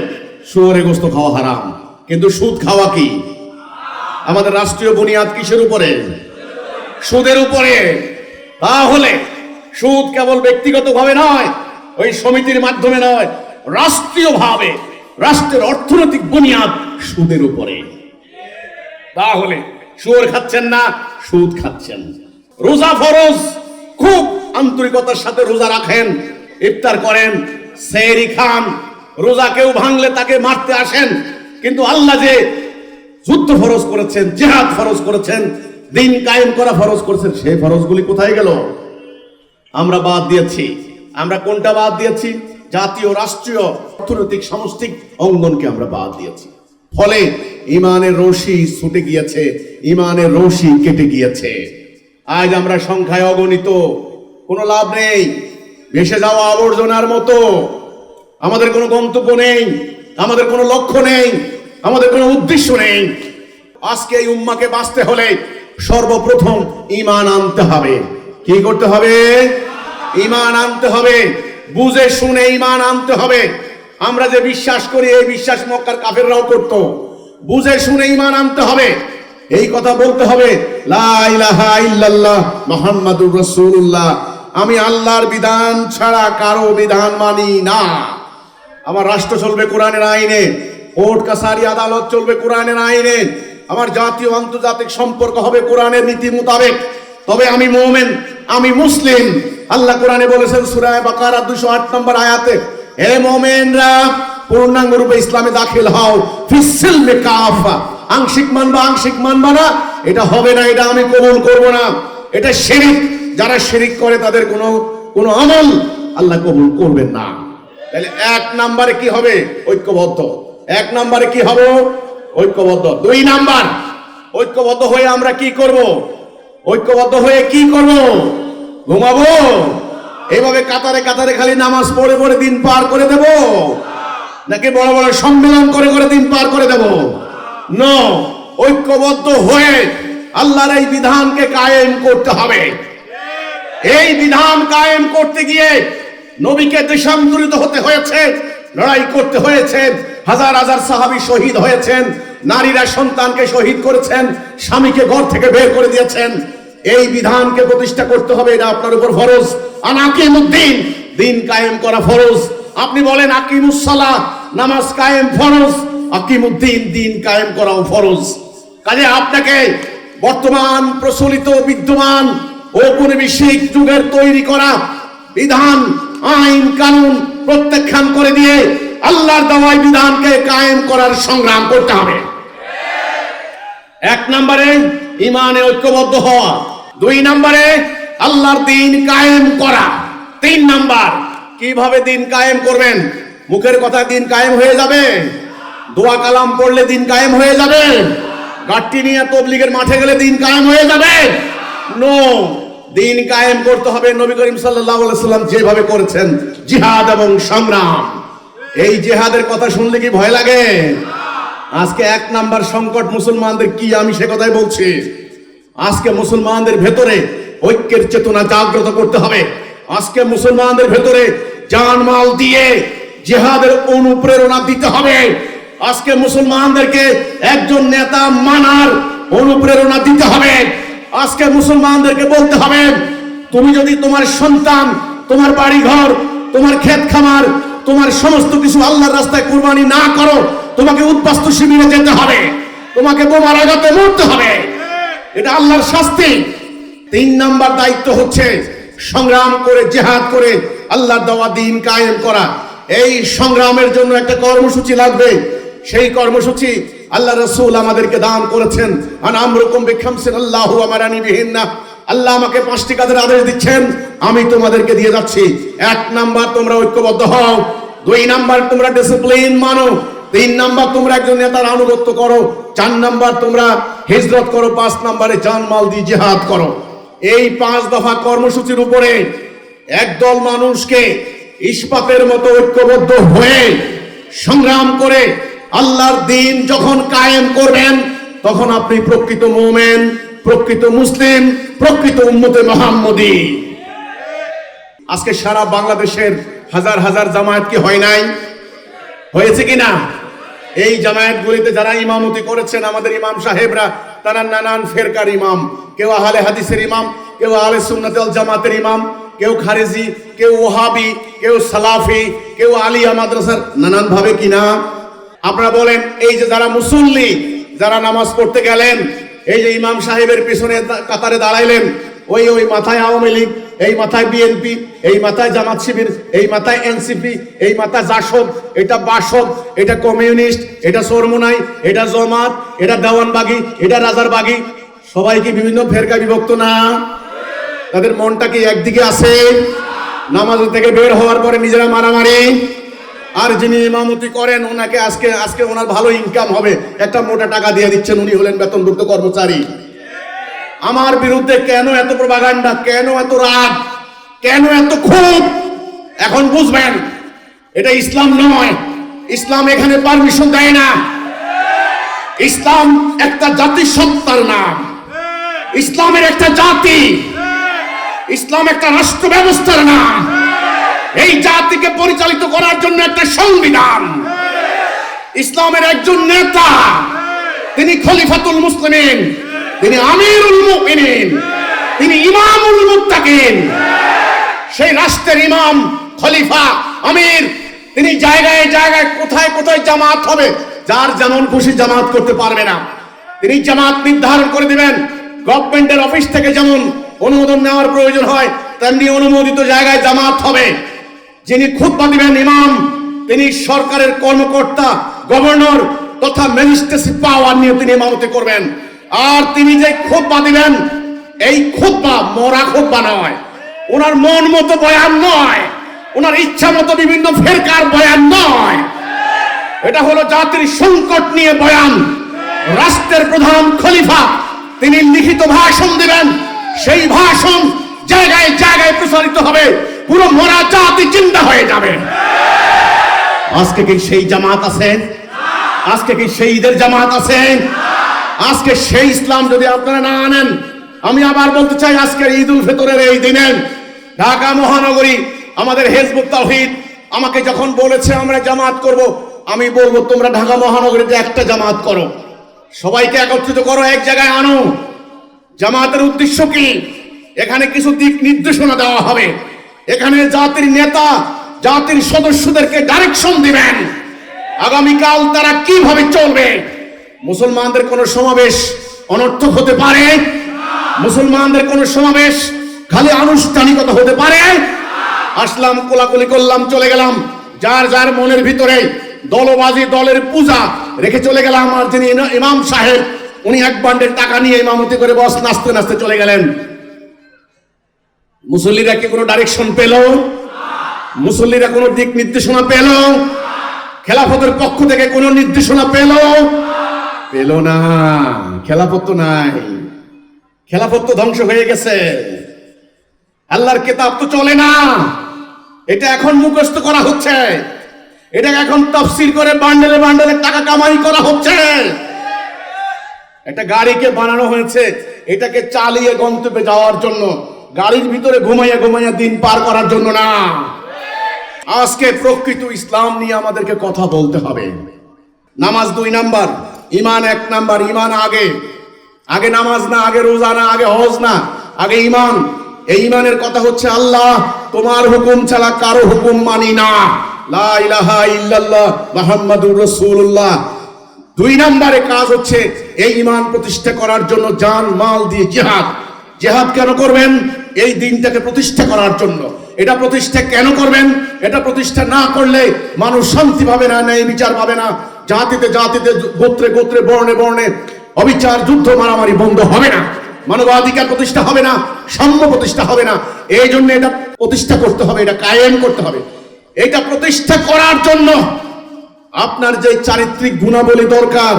শুয়োরের গোশত খাওয়া হারাম। কিন্তু সুদ খাওয়া কি? আমাদের রাষ্ট্রীয় বুনিয়াদ কিসের উপরে? সুদের উপরে। তাহলে সুদ কেবল ব্যক্তিগতভাবে নয়, ওই সমিতির মাধ্যমে নয়, রাষ্ট্রীয়ভাবে, রাষ্ট্রের অর্থনৈতিক বুনিয়াদ সুদের উপরে। তাহলে শুয়োর খাচ্ছেন না, সুদ খাচ্ছেন। রোজা ফরজ, খুব আন্তরিকতার সাথে রোজা রাখেন, ইফতার করেন, সেহরি খান। রোজা কেউ ভাঙলে তাকে মারতে আসেন। কিন্তু আল্লাহ যে যুদ্ধ ফরজ করেছেন, জিহাদ ফরজ করেছেন, দিন কায়েম করা ফরজ করেছেন, সেই ফরজগুলি কোথায় গেল? আমরা বাদ দিয়েছি। আমরা কোনটা বাদ দিয়েছি? জাতীয়, রাষ্ট্রীয়, অর্থনৈতিক, সামষ্টিক অঙ্গনকে আমরা বাদ দিয়েছি। ফলে ঈমানের রশি ছুটে গিয়েছে, ঈমানের রশি কেটে গিয়েছে। আজ আমরা সংখ্যায় অগণিত, কোনো লাভ নেই। ভেসে যাওয়া আবর্জনার মতো। আমাদের কোনো গন্তব্য নেই, আমাদের কোনো লক্ষ্য নেই, আমাদের কোনো উদ্দেশ্য নেই। আজকে এই উম্মাকে বাঁচতে হলে সর্বপ্রথম ঈমান আনতে হবে। কি করতে হবে? ঈমান আনতে হবে। বুঝে শুনে ঈমান আনতে হবে। আমরা যে বিশ্বাস করি, এই বিশ্বাস মক্কার কাফেররাও করত। বুঝে শুনে ঈমান আনতে হবে। এই কথা বলতে হবে, লা ইলাহা ইল্লাল্লাহ মুহাম্মাদুর রাসূলুল্লাহ, আমি আল্লাহর বিধান ছাড়া কারো বিধান মানি না। আমার রাষ্ট্র চলবে কোরআনের আইনে, কোর্ট কাছারি আদালত চলবে কোরআনের আইনে, আমার জাতীয় আন্তর্জাতিক সম্পর্ক হবে কোরআনের নীতি মোতাবেক। তবে আমি মুমিন, আমি মুসলিম। আল্লাহ কোরআনে বলেছেন সূরা বাকারা 208 নম্বর আয়াতে, হে মুমিনরা পূর্ণাঙ্গ রূপে ইসলামে দাখিল হও, ফিসসিলমে কাফা। আংশিক মানবা আংশিক মানবা না, এটা হবে না, এটা আমি কবুল করব না। এটা শিরিক। যারা শিরিক করে তাদের কোনো আমল আল্লাহ কবুল করবেন না। তাহলে এক নম্বরে কি হবে? ঐক্যবদ্ধ। এক নম্বরে কি হবে? ঐক্যবদ্ধ। দুই নাম্বার, ঐক্যবদ্ধ হয়ে আমরা কি করব? ঐক্যবদ্ধ হয়ে কি করব? ঘুমাবো? এইভাবে কাতারে কাতারে খালি নামাজ পড়ে পড়ে দিন পার করে দেব, নাকি বড় বড় সম্মেলন করে করে দিন পার করে দেব? নো। ঐক্যবদ্ধ হয়ে আল্লাহর এই বিধানকে কায়েম করতে হবে। এই বিধান কায়েম করতে গিয়ে নবীকে দেশান্তরিত হতে হয়েছে, লড়াই করতে হয়েছে, হাজার হাজার সাহাবী শহীদ হয়েছেন, নারীরা সন্তানকে শহীদ করেছেন, স্বামীকে ঘর থেকে বের করে দিয়েছেন। এই বিধানকে প্রতিষ্ঠা করতে হবে, এটা আপনার উপর ফরজ। আনাকিমুদ্দিন, দিন কায়েম করা ফরজ। আপনি বলেন আকিমুস সালাত, নামাজ কায়েম ফরজ, আকিমুদ্দিন, দিন কায়েম করাও ফরজ। কাজে আপনাকে বর্তমান প্রচলিত বিদ্যমান ঔপনিবেশিক যুগের তৈরি করা বিধান, আইন কানুন প্রত্যাখ্যান করে দিয়ে আল্লাহর দেওয়া বিধানকে কায়েম করার সংগ্রাম করতে হবে। এক নম্বরে ঈমানে ঐক্যবদ্ধ হওয়া, দুই নম্বরে আল্লাহর দ্বীন কায়েম করা, তিন নাম্বার কিভাবে দ্বীন কায়েম করবেন? মুখের কথা দ্বীন কায়েম হয়ে যাবে? দোয়া কালাম পড়লে দ্বীন কায়েম হয়ে যাবে? গাট্টি নিয়ে তাবলীগের মাঠে গেলে দ্বীন কায়েম হয়ে যাবে? নো, দ্বীন কায়েম করতে হবে নবী করিম সাল্লাল্লাহু আলাইহি ওয়াসাল্লাম যেভাবে করেছেন, জিহাদ এবং সংগ্রাম। এই জিহাদের কথা শুনলে কি ভয় লাগে? আজকে এক নাম্বার সংকট মুসলমানদের কি, আমি সে কথাই বলছি। আজকে মুসলমানদের ভেতরে ঐক্যের চেতনা জাগ্রত করতে হবে। আজকে মুসলমানদের ভেতরে জানমাল দিয়ে জিহাদের অনুপ্রেরণা দিতে হবে। আজকে মুসলমানদেরকে একজন নেতা মানার অনুপ্রেরণা দিতে হবে। আজকে মুসলমানদেরকে বলতে হবে, তুমি যদি তোমার সন্তান, তোমার বাড়ি ঘর, তোমার ক্ষেত খামার, তোমার সমস্ত কিছু আল্লাহর রাস্তায় কুরবানি না করো, তোমাকে উদ্বাস্তু শিবিরে যেতে হবে, তোমাকে বোমার আঘাতে মরতে হবে। এটা আল্লাহর শাস্তি। তিন নাম্বার দায়িত্ব হচ্ছে সংগ্রাম করে, জিহাদ করে আল্লাহর দেওয়া দ্বীন কায়েম করা। এই সংগ্রামের জন্য একটা কর্মসূচি লাগবে। সেই কর্মসূচি আল্লাহ রাসূল আমাদেরকে দান করেছেন। আনামরুকুম বিখামসিন আল্লাহু আমারানি বিহিন্না, আল্লাহ আমাকে 5টি কাজের আদেশ দিচ্ছেন, আমি তোমাদেরকে দিয়ে যাচ্ছি। এক নাম্বার তোমরা ঐক্যবদ্ধ হও, দুই নাম্বার তোমরা ডিসিপ্লিন মানো, তিন নাম্বার তোমরা একজন নেতার আনুগত্য করো, চার নাম্বার তোমরা হিজরত করো, 5 নাম্বারে জানমাল দিয়ে জিহাদ করো। এই 5 দফা কর্মসূচির উপরে একদল মানুষকে ইস্পাতের মতো ঐক্যবদ্ধ হয়ে সংগ্রাম করে আল্লাহর দ্বীন যখন কায়েম করবেন, তখন আপনি প্রকৃত মুমিন, প্রকৃত মুসলিম, প্রকৃত উম্মতে মুহাম্মদী। আজকে সারা বাংলাদেশের হাজার হাজার জামায়াত কি হয় নাই? হয়েছে কিনা? এই জামায়াতগুলিতে যারা ইমামতি করেছেন, আমাদের ইমাম সাহেবরা, তারা নানান ফেরকার ইমাম। কেউ আহলে হাদিসের ইমাম, কেউ আহলে সুন্নাত ওয়াল জামাতের ইমাম, কেউ খারেজি, কেউ ওহাবি, কেউ সালাফি, কেউ আলিয়া মাদ্রাসার, নানান ভাবে কিনা। আপনারা বলেন, এই যে যারা মুসল্লি, যারা নামাজ পড়তে গেলেন, এই যে ইমাম সাহেবের পিছনে কাতারে দাঁড়াইলেন, ওই মাথায় আওয়ামী লীগ, এই মাথায় বিএনপি, এই মাথায় জামাত শিবির, এই মাথায় এনসিপি, এই মাথায় জাসদ, এটা বাসদ, এটা কমিউনিস্ট, এটা চরমোনাই, এটা জমাত, এটা দেওয়ানবাগি, এটা রাজারবাগি। সবাই কি বিভিন্ন ফেরকা বিভক্ত না? তাদের মনটা কি একদিকে আছে? নামাজ থেকে বের হওয়ার পরে নিজেরা মারামারি। আর যিনি ইমামতি করেন, ওনাকে আজকে ওনার ভালো ইনকাম হবে, একটা মোটা টাকা দিয়ে দিচ্ছেন, উনি হলেন বেতনভুক্ত কর্মচারী। আমার বিরুদ্ধে কেন এত প্রপাগান্ডা, কেন এত রাগ, কেন এত ক্ষোভ? এখন বুঝবেন, এটা ইসলাম নয়। ইসলাম এখানে পারমিশন দেয় না। ইসলাম একটা জাতিসত্তার নাম, ইসলামের একটা জাতি, ইসলাম একটা রাষ্ট্র ব্যবস্থার নাম। এই জাতিকে পরিচালিত করার জন্য একটা সংবিধান। ইসলামের একজন নেতা, তিনি খলিফাতুল মুসলিমিন, তিনি আমিরুল মুমিনিন, তিনি ইমামুল মুত্তাকিন। সেই রাষ্ট্রের ইমাম, খলিফা, আমির, তিনি জায়গায় জায়গায় কোথায় কোথায় জামাত হবে, যার যেমন খুশি জামাত করতে পারবে না। তিনি জামাত নির্ধারণ করে দিবেন। গভর্নমেন্টের অফিস থেকে যেমন অনুমোদন নেওয়ার প্রয়োজন হয়, তেমনি অনুমোদিত জায়গায় জামাত হবে। যিনি খুতবা দিবেন ইমাম, তিনি সরকারের কর্মকর্তা, গভর্নর তথা ম্যাজিস্ট্রেসি পাওয়ার নিয়ে তিনি ইমামতি করবেন। আর তিনি যে খুতবা দিবেন, এই খুতবা মরা খুতবা নয়, ওনার মন মতো বয়ান নয়, ওনার ইচ্ছা মতো বিভিন্ন ফেরকার বয়ান নয়। এটা হলো জাতির সংকট নিয়ে বয়ান। রাষ্ট্রের প্রধান খলিফা তিনি লিখিত ভাষণ দিবেন, সেই ভাষণ জায়গায় জায়গায় প্রসারিত হবে, পুরো মরা জাতি জিন্দা হয়ে যাবে। আজকে কি সেই জামাত আছে? আজকে কি সেই ঈদের জামাত আছে? আজকে সেই ইসলাম যদি আপনারা না আনেন, আমি আবার বলতে চাই, আজকের ঈদ উল ফিতরের এই দিনে ঢাকা মহানগরী আমাদের হিজবুত তাওহীদ আমাকে যখন বলেছে আমরা জামাত করব, আমি বলবো তোমরা ঢাকা মহানগরীতে একটা জামাত করো, সবাইকে একত্রিত করো, এক জায়গায় আনো। জামাতের উদ্দেশ্য কি? এখানে কিছু দিক নির্দেশনা দেওয়া হবে, এখানে জাতির নেতা জাতির সদস্যদেরকে ডাইরেকশন দিবেন আগামীকাল তারা কিভাবে চলবে। মুসলমানদের কোন সমাবেশ অনর্থক হতে পারে? মুসলমানদের কোন সমাবেশ খালি আনুষ্ঠানিকতা হতে পারে? আসলাম, কোলাকুলি করলাম, চলে গেলাম, যার যার মনের ভিতরে দলবাজি দলের পূজা রেখে চলে গেলাম। আর যিনি ইমাম সাহেব উনি এক বান্ডেল টাকা নিয়ে ইমামতি করে বস নাচতে নাচতে চলে গেলেন। মুসল্লিরা কি কোনো ডাইরেকশন পেল? মুসল্লিরা কোনো দিক নির্দেশনা পেল? খেলাফতের পক্ষ থেকে কোনো নির্দেশনা পেল? পেল না। খেলাফত তো নাই, খেলাফত তো ধ্বংস হয়ে গেছে, আল্লাহর কিতাব তো চলে না। এটা এখন মুখস্থ করা হচ্ছে, এটা এখন তাফসীর করে বান্ডেলে বান্ডেলে টাকা কামাই করা হচ্ছে। একটা গাড়িকে বানানো হয়েছে এটাকে চালিয়ে গন্তব্যে যাওয়ার জন্য, গাড়ির ভিতরে ঘুমাইয়া ঘুমাইয়া দিন পার করার জন্য না। আজকে প্রকৃত ইসলাম নিয়ে আমাদেরকে কথা বলতে হবে। নামাজ 2 নাম্বার, ঈমান 1 নাম্বার। ঈমান আগে, আগে নামাজ না, আগে রোজা না, আগে হজ না, আগে ঈমান। এই ঈমানের কথা হচ্ছে আল্লাহ তোমার হুকুম ছাড়া কারো হুকুম মানি না, লা ইলাহা ইল্লাল্লাহ মুহাম্মাদুর রাসূলুল্লাহ। 2 নম্বরে কাজ হচ্ছে এই ঈমান প্রতিষ্ঠা করার জন্য জান মাল দিয়ে জিহাদ। জিহাদ কেন করবেন? এই দিনটাকে প্রতিষ্ঠা করার জন্য। এটা প্রতিষ্ঠা কেন করবেন? এটা প্রতিষ্ঠা না করলে মানুষ শান্তি পাবে না, ন্যায় বিচার পাবে না, জাতিতে জাতিতে গোত্রে গোত্রে বর্ণে বর্ণে অবিচার যুদ্ধ মারামারি বন্ধ হবে না, মানবাধিকার প্রতিষ্ঠা হবে না, সাম্য প্রতিষ্ঠা হবে না। এই জন্য এটা প্রতিষ্ঠা করতে হবে, এটা কায়েম করতে হবে। এটা প্রতিষ্ঠা করার জন্য আপনার যে চারিত্রিক গুণাবলী দরকার,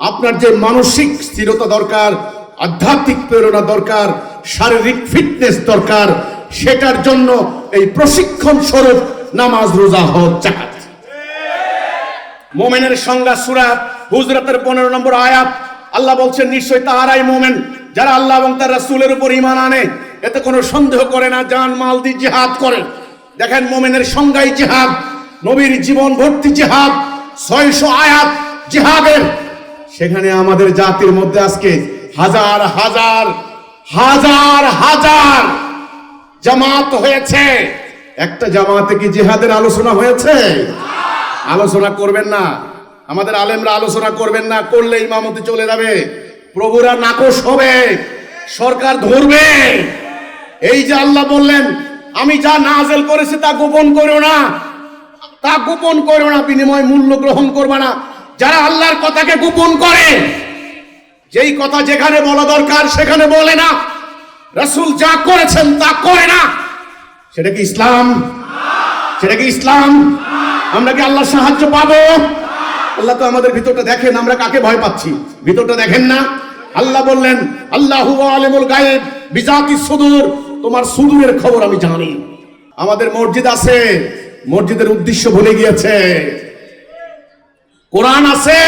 আপনার যে মানসিক স্থিরতা দরকার, আধ্যাত্মিক প্রেরণা দরকার, শারীরিক ফিটনেস দরকার, সেটার জন্য এই প্রশিক্ষণ স্বরূপ নামাজ, রোজা, হজ, যাকাত। মুমিনের সংজ্ঞা সূরা হুজরাতের 15 নম্বর আয়াত। আল্লাহ বলছেন নিশ্চয় তাহারাই মুমিন যারা আল্লাহ এবং তার রাসূলের উপর ঈমান আনে, এতে কোনো সন্দেহ করে না, জান মাল দিয়ে জিহাদ করে। দেখেন মুমিনের সংজ্ঞাই জিহাদ, নবীর জীবন ভর্তি জিহাদ, 600 আয়াত জিহাদের। সেখানে আমাদের জাতির মধ্যে আজকে হাজার হাজার হাজার হাজার জামাত হয়েছে, একটা জামাতে কি জিহাদের আলোচনা হয়েছে? আলোচনা করবেন না, আমাদের আলেমরা আলোচনা করবেন না, করলে ইমামতি চলে যাবে, প্রভুরা নাকশ হবে, সরকার ধরবে। এই যে আল্লাহ বললেন আমি যা নাযিল করেছি তা গোপন করো না, তা গোপন করো না, বিনিময় মূল্য গ্রহণ করবে না। যারা আল্লাহর কথাকে গোপন করে, যেই কথা যেখানে বলা দরকার সেখানে বলে না, রাসূল যা করেছেন তা করে না, সেটা কি ইসলাম? সেটা কি ইসলাম? আমরা কি আল্লাহর সাহায্য পাবো? আল্লাহ তো আমাদের ভিতরটা দেখেন, আমরা কাকে ভয় পাচ্ছি? ভিতরটা দেখেন না? আল্লাহ বললেন আল্লাহু আলিমুল গায়ব বিজাতিস সুদূর, তোমার সুদূরের খবর আমি জানি। আমাদের মসজিদ আছে, মসজিদের উদ্দেশ্য ভুলে গিয়েছে। কোরআন আছে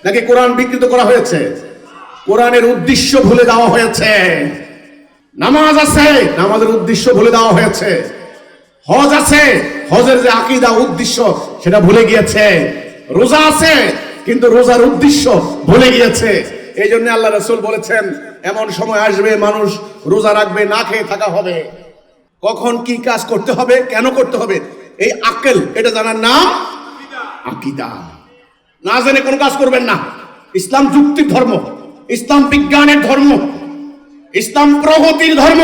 নাকি কোরআন বিকৃত করা হয়েছে? কোরআনের উদ্দেশ্য ভুলে দেওয়া হয়েছে। নামাজ আছে, নামাজের উদ্দেশ্য ভুলে দেওয়া হয়েছে। হজ আছে, হজের যে আকীদা উদ্দেশ্য সেটা ভুলে গিয়েছে। রোজা আছে, কিন্তু রোজার উদ্দেশ্য ভুলে গিয়েছে। এই জন্য আল্লাহ রাসূল বলেছেন এমন সময় আসবে মানুষ রোজা রাখবে, না খেয়ে থাকা হবে। কখন কি কাজ করতে হবে, কেন করতে হবে, এই আকল, এটা জানার নাম আকীদা। না জেনে কোনো কাজ করবেন না। ইসলাম যুক্তির ধর্ম, ইসলাম বিজ্ঞানের ধর্ম, ইসলাম প্রগতির ধর্ম।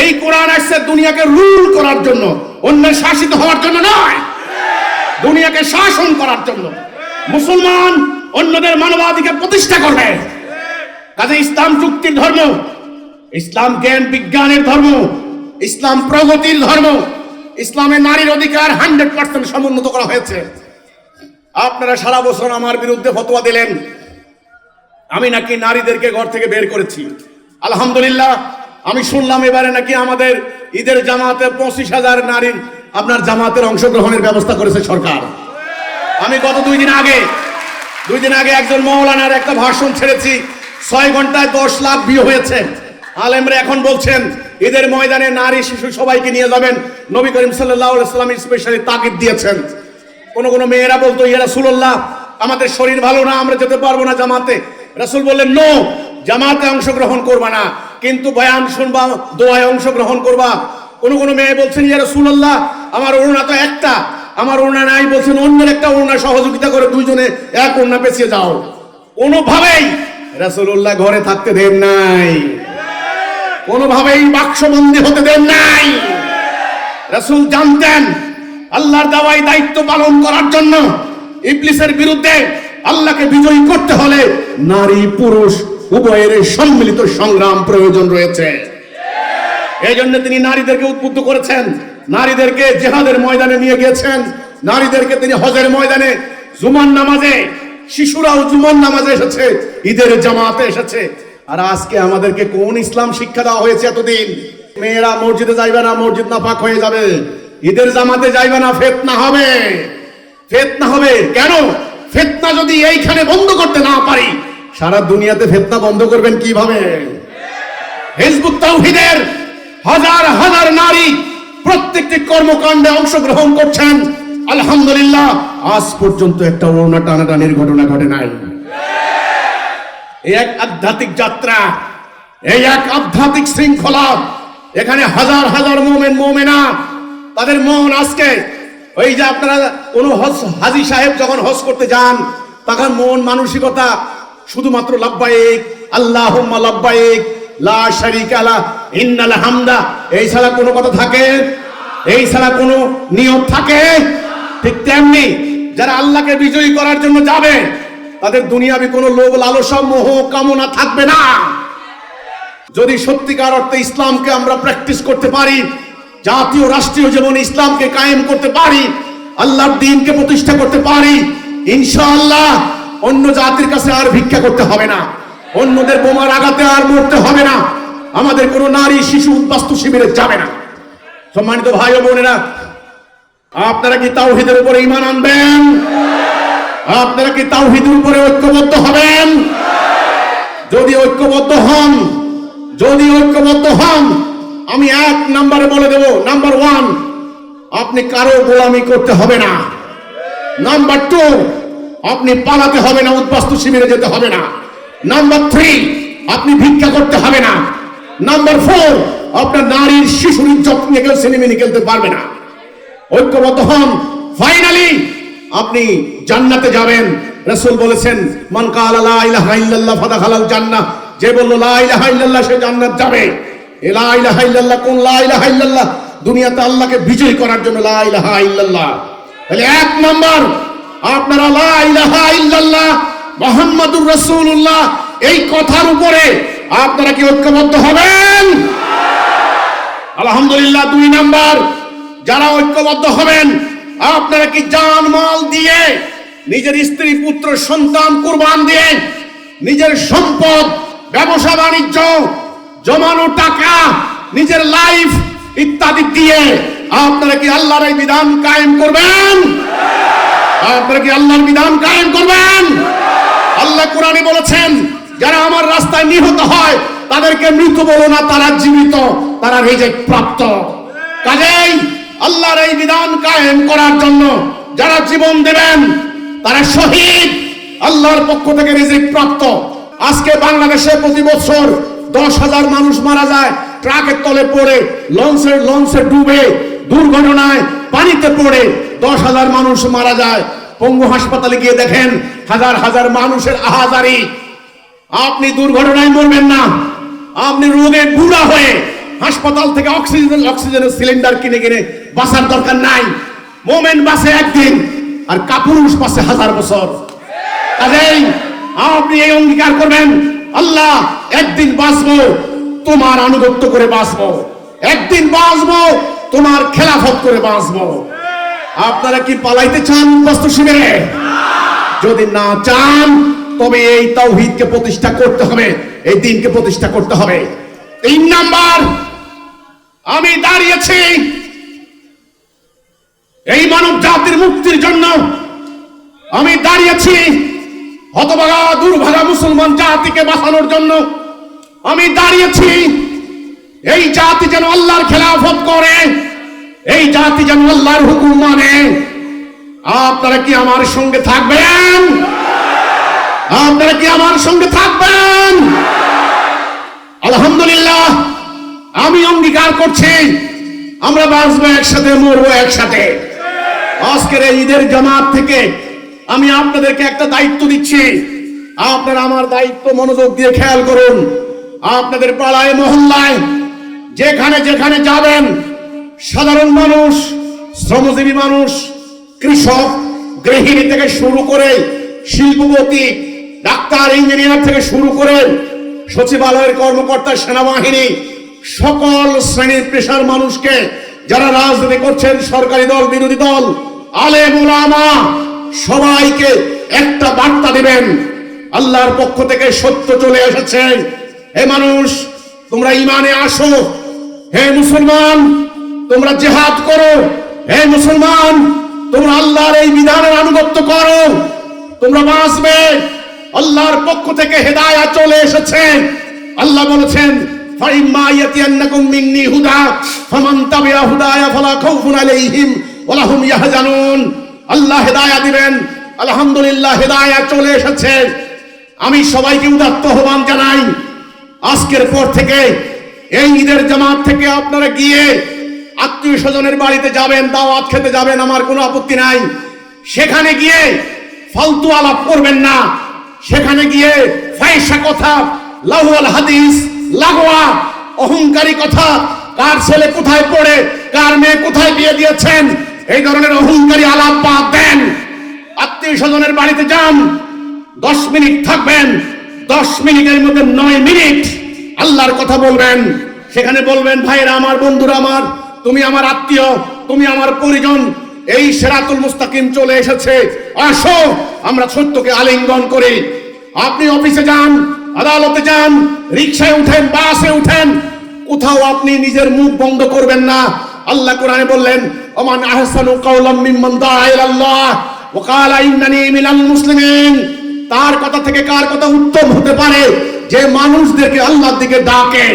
এই কোরআন আসছে দুনিয়াকে রুল করার জন্য, অন্যের শাসিত হওয়ার জন্য নয়, দুনিয়াকে শাসন করার জন্য। মুসলমান অন্যদের মানবাধিকার প্রতিষ্ঠা করবে। কাজে ইসলাম যুক্তির ধর্ম, ইসলাম জ্ঞান বিজ্ঞানের ধর্ম, ইসলাম প্রগতির ধর্ম। ইসলামে নারীর অধিকার 100% সমুন্নত করা হয়েছে। আপনারা সারা বছর আমার বিরুদ্ধে ফতোয়া দিলেন, আমি নাকি নারীদেরকে ঘর থেকে বের করেছি। আলহামদুলিল্লাহ, আমি শুনলাম এবারে নাকি আমাদের ঈদের জামাতে 25,000 নারীর আপনার জামাতের অংশগ্রহণের ব্যবস্থা করেছে সরকার। আমি গত 2 দিন আগে একজন মৌলানার একটা ভাষণ ছেড়েছি, 6 ঘন্টায় 10 লাখ ভিউ হয়েছে। আলেমরা এখন বলছেন ঈদের ময়দানে নারী শিশু সবাইকে নিয়ে যাবেন, নবী করিম সাল্লাল্লাহু আলাইহি ওয়াসাল্লাম স্পেশালি তাকিদ দিয়েছেন। কোন মেয়েরা বলতো, ইয়া রাসূলুল্লাহ, আমাদের শরীর ভালো না, আমরা যেতে পারবো না জামাতে। রাসূল বললেন, নো, জামাতে অংশগ্রহণ করবা না, কিন্তু বয়ান শুনবা, দোয়ায় অংশগ্রহণ করবা। কোন মেয়ে বলছেন, ইয়া রাসূলুল্লাহ, আমার ওড়না তো একটা, আমার ওড়না নাই। বলছেন, অন্যের একটা ওড়না সহযোগিতা করে দুইজনে এক ওড়না পেঁচিয়ে যাও। কোনোভাবেই রাসূলুল্লাহ ঘরে থাকতে দেন নাই, কোনোভাবেই বাক্সবন্দী হতে দেন নাই। রাসূল জানতেন আল্লাহর দেওয়াই দায়িত্ব পালন করার জন্য ইবলিসের বিরুদ্ধে আল্লাহকে বিজয়ী করতে হলে নারী পুরুষ উভয়ের সম্মিলিত সংগ্রাম প্রয়োজন রয়েছে। এই জন্য তিনি নারীদেরকে উদ্বুদ্ধ করেছেন, নারীদেরকে জিহাদের ময়দানে নিয়ে গিয়েছেন, নারীদেরকে তিনি হজের ময়দানে, জুমার নামাজে, শিশুরাও জুমার নামাজে এসেছে, ঈদের জামাতে এসেছে। আর আজকে আমাদেরকে কোন ইসলাম শিক্ষা দেওয়া হয়েছে এতদিন? মেয়েরা মসজিদে যাইবে না, মসজিদ নাপাক হয়ে যাবে। ঈদের জামাতে যাইবে না, ফিতনা হবে, ফিতনা হবে। কেন? ফিতনা যদি এইখানে বন্ধ করতে না পারি, সারা দুনিয়াতে ফিতনা বন্ধ করবেন কিভাবে? হিজবুত তাওহীদের হাজার হাজার নারী প্রত্যেকটি কর্মকাণ্ডে অংশগ্রহণ করছেন। আলহামদুলিল্লাহ, আজ পর্যন্ত একটা ওড়না টানাটানির ঘটনা ঘটে নাই। এই এক আধ্যাত্মিক যাত্রা, এই এক আধ্যাত্মিক শৃঙ্খলা। এখানে হাজার হাজার মুমিন মুমিনা, তাদের মন আজকে, ওই যে আপনারা কোন হাজী সাহেব যখন হজ করতে যান, তখন মন মানসিকতা শুধুমাত্র লাব্বাইক আল্লাহুম্মা লাব্বাইক লা শারীকা লা ইন্নাল হামদা, এই ছাড়া কোনো কথা থাকে? এই ছাড়া কোনো নিয়ম থাকে? ঠিক তেমনি যারা আল্লাহকে বিজয়ী করার জন্য যাবে, তাদের দুনিয়াবি কোনো লোভ লালসা মোহ কামনা থাকবে না। যদি সত্যিকার অর্থে ইসলামকে আমরা প্র্যাকটিস করতে পারি, জাতীয় রাষ্ট্রীয় জীবনে ইসলামকে কায়েম করতে পারি, আল্লাহর দ্বীনকে প্রতিষ্ঠা করতে পারি, ইনশাআল্লাহ অন্য জাতির কাছে আর ভিক্ষা করতে হবে না, অন্যদের বোমার আঘাতে আর মরতে হবে না, আমাদের কোনো নারী শিশু উদ্বাস্তু শিবিরে যাবে না। সম্মানিত ভাই ও বোনেরা, আপনারা কি তাওহীদের উপরে ঈমান আনবেন? আপনারা কি তাওহীদের উপরে ঐক্যবদ্ধ হবেন? যদি ঐক্যবদ্ধ হন, আমি এক নম্বরে বলে দেব, নাম্বার 1, আপনি কারো গোলামি করতে হবে না। নাম্বার 2, আপনি পালাতে হবে না, উদ্বাস্তু শিবিরে যেতে হবে না। নাম্বার 3, আপনি ভিক্ষা করতে হবে না। নাম্বার 4, আপনার নারীর শিশুর ইজ্জত নিয়ে কেউ সিনেমিনি খেলতে পারবে না। ঐক্যবদ্ধ হন, ফাইনালি আপনি জান্নাতে যাবেন। রাসূল বলেছেন, মান কালা লা ইলাহা ইল্লাল্লাহ ফাদাখালাল জান্নাহ, যে বলল লা ইলাহা ইল্লাল্লাহ সে জান্নাত যাবে। লা ইলাহা ইল্লাল্লাহ কোন লা ইলাহা ইল্লাল্লাহ? দুনিয়াতে আল্লাহকে বিজয় করার জন্য লা ইলাহা ইল্লাল্লাহ। তাহলে 1 নাম্বার, আপনারা লা ইলাহা ইল্লাল্লাহ মুহাম্মাদুর রাসূলুল্লাহ এই কথার উপরে আপনারা কি ঐক্যবদ্ধ হবেন? আলহামদুলিল্লাহ। 2 নাম্বার, যারা ঐক্যবদ্ধ হবেন, আপনারা কি জান মাল দিয়ে, নিজের স্ত্রী পুত্র সন্তান কুরবান দিয়ে, নিজের সম্পদ, ব্যবসা বাণিজ্য, জমানো টাকা, নিজের লাইফ ইত্যাদি দিয়ে আপনারা কি আল্লাহর এই বিধান কায়েম করবেন? আপনারা কি আল্লাহর বিধান কায়েম করবেন? আল্লাহ কোরআনে বলেছেন, যারা আমার রাস্তায় নিহত হয় তাদেরকে মৃত বলো না, তারা জীবিত, তারা রিজিক প্রাপ্ত। কাজেই আল্লাহর এই বিধান কায়েম করার জন্য যারা জীবন দেবেন তারা শহীদ, আল্লাহর পক্ষ থেকে রিজিক প্রাপ্ত। আজকে বাংলাদেশে প্রতি বছর 10,000 মানুষ মারা যায় ট্রাকের তলে পড়ে, লঞ্চে ডুবে, দুর্ঘটনায় পানিতে পড়ে 10,000 মানুষ মারা যায়। পঙ্গু হাসপাতালে গিয়ে দেখেন হাজার হাজার মানুষের আহাজারি। আপনি দুর্ঘটনায় মরবেন না, আপনি রোগে বুড়া হয়ে হাসপাতাল থেকে অক্সিজেনের সিলিন্ডার কিনে বাঁচার দরকার নাই। মোমেন বাঁচে একদিন, আর কাপুরুষ বাঁচে 1000 বছর। কাজেই আপনি এই অঙ্গীকার করবেন, আল্লাহ একদিন বাঁচবো তোমার আনুগত্য করে বাঁচবো, একদিন বাঁচবো তোমার খেলাফত করে বাঁচবো। আপনারা কি পালাইতে চান বস্তু শিবিরে? যদি না চান তবে এই তাওহীদকে প্রতিষ্ঠা করতে হবে, এই দ্বীনকে প্রতিষ্ঠা করতে হবে। 3 নাম্বার, আমি দাঁড়িয়েছি এই মানব জাতির মুক্তির জন্য। আমি দাঁড়িয়েছি হতভাগা দুর্ভাগা মুসলমান জাতিকে বাঁচানোর জন্য। আমি দাঁড়িয়েছি এই জাতি যেন আল্লাহর খেলাফত করে, এই জাতি যেন আল্লাহর হুকুম মানে। আপনারা কি আমার সঙ্গে থাকবেন? আপনারা কি আমার সঙ্গে থাকবেন? আলহামদুলিল্লাহ, আমি অঙ্গীকার করছি আমরা বাঁচবো একসাথে, মরবো একসাথে। আজকের এই ঈদের জামাত থেকে আমি আপনাদেরকে একটা দায়িত্ব দিচ্ছি। আপনারা আমার দায়িত্ব মনোযোগ দিয়ে খেয়াল করুন। আপনাদের পাড়ায় মহল্লায় যেখানে যেখানে যাবেন, সাধারণ মানুষ, শ্রমজীবী মানুষ, কৃষক, গৃহিণী থেকে শুরু করে শিল্পপতি, ডাক্তার, ইঞ্জিনিয়ার থেকে শুরু করে সচিবালয়ের কর্মকর্তা, সেনাবাহিনী, সকল শ্রেণীর পেশার মানুষকে, যারা রাজনীতি করছেন, সরকারি দল, বিরোধী দল, আলেম ওলামা, সবাইকে একটা বার্তা দিবেন। আল্লাহর পক্ষ থেকে সত্য চলে এসেছে। হে মানুষ, তোমরা ঈমানে আসো। হে মুসলমান, তোমরা জিহাদ করো। হে মুসলমান, তোমরা আল্লাহর এই বিধানের আনুগত্য করো, তোমরা বাঁচবে। আল্লাহর পক্ষ থেকে হেদায়েত চলে এসেছে। আল্লাহ বলেছেন, ফাইম্মা ইয়াতিয়ান্নাকুম মিন্নি হুদা ফামান তাবিআ হুদায়া ফালা খাউফুন আলাইহিম ওয়ালা হুম ইয়াহজানুন। আল্লাহ হেদায়েত দিবেন। আলহামদুলিল্লাহ, হেদায়েত চলে এসেছে। আমি সবাইকে উদাত্ত আহ্বান জানাই, আজকের পর থেকে এই ঈদের জামাত থেকে আপনারা গিয়ে আত্মীয় স্বজনের বাড়িতে যাবেন, দাওয়াত খেতে যাবেন, আমার কোনো আপত্তি নাই। সেখানে গিয়ে ফালতু আলাপ করবেন না। সেখানে গিয়ে ফাহিশা কথা, লাহুয়াল হাদিস, লাগোয়া অহংকারী কথা, কার ছেলে কোথায় পড়ে, কার মেয়ে কোথায় বিয়ে দিয়েছেন, এই ধরনের অহংকারী আলাপ বাদ দেন। আত্মীয় স্বজনের বাড়িতে যান, 10 মিনিট থাকবেন, 10 মিনিটের মধ্যে 9 মিনিট আল্লাহর কথা বলবেন। সেখানে বলবেন, ভাইরা আমার, বন্ধুরা আমার, তুমি আমার আত্মীয়, তুমি আমার পরিজন, এই সিরাতুল মুস্তাকিম চলে এসেছে, আসো আমরা সত্যকে আলিঙ্গন করি। আপনি অফিসে যান, আদালতে যান, রিকশায় উঠেন, বাসে উঠেন, কোথাও আপনি নিজের মুখ বন্ধ করবেন না। আল্লাহ কোরআনে বললেন, ওমান আহসানু কাওলাম মিম্মান দাআ ইলাল্লাহ ওয়া ক্বালা ইন্নানী মিনাল মুসলিমিন। তার কথা থেকে কার কথা উত্তম হতে পারে? যে মানুষদেরকে আল্লাহর দিকে ডাকে,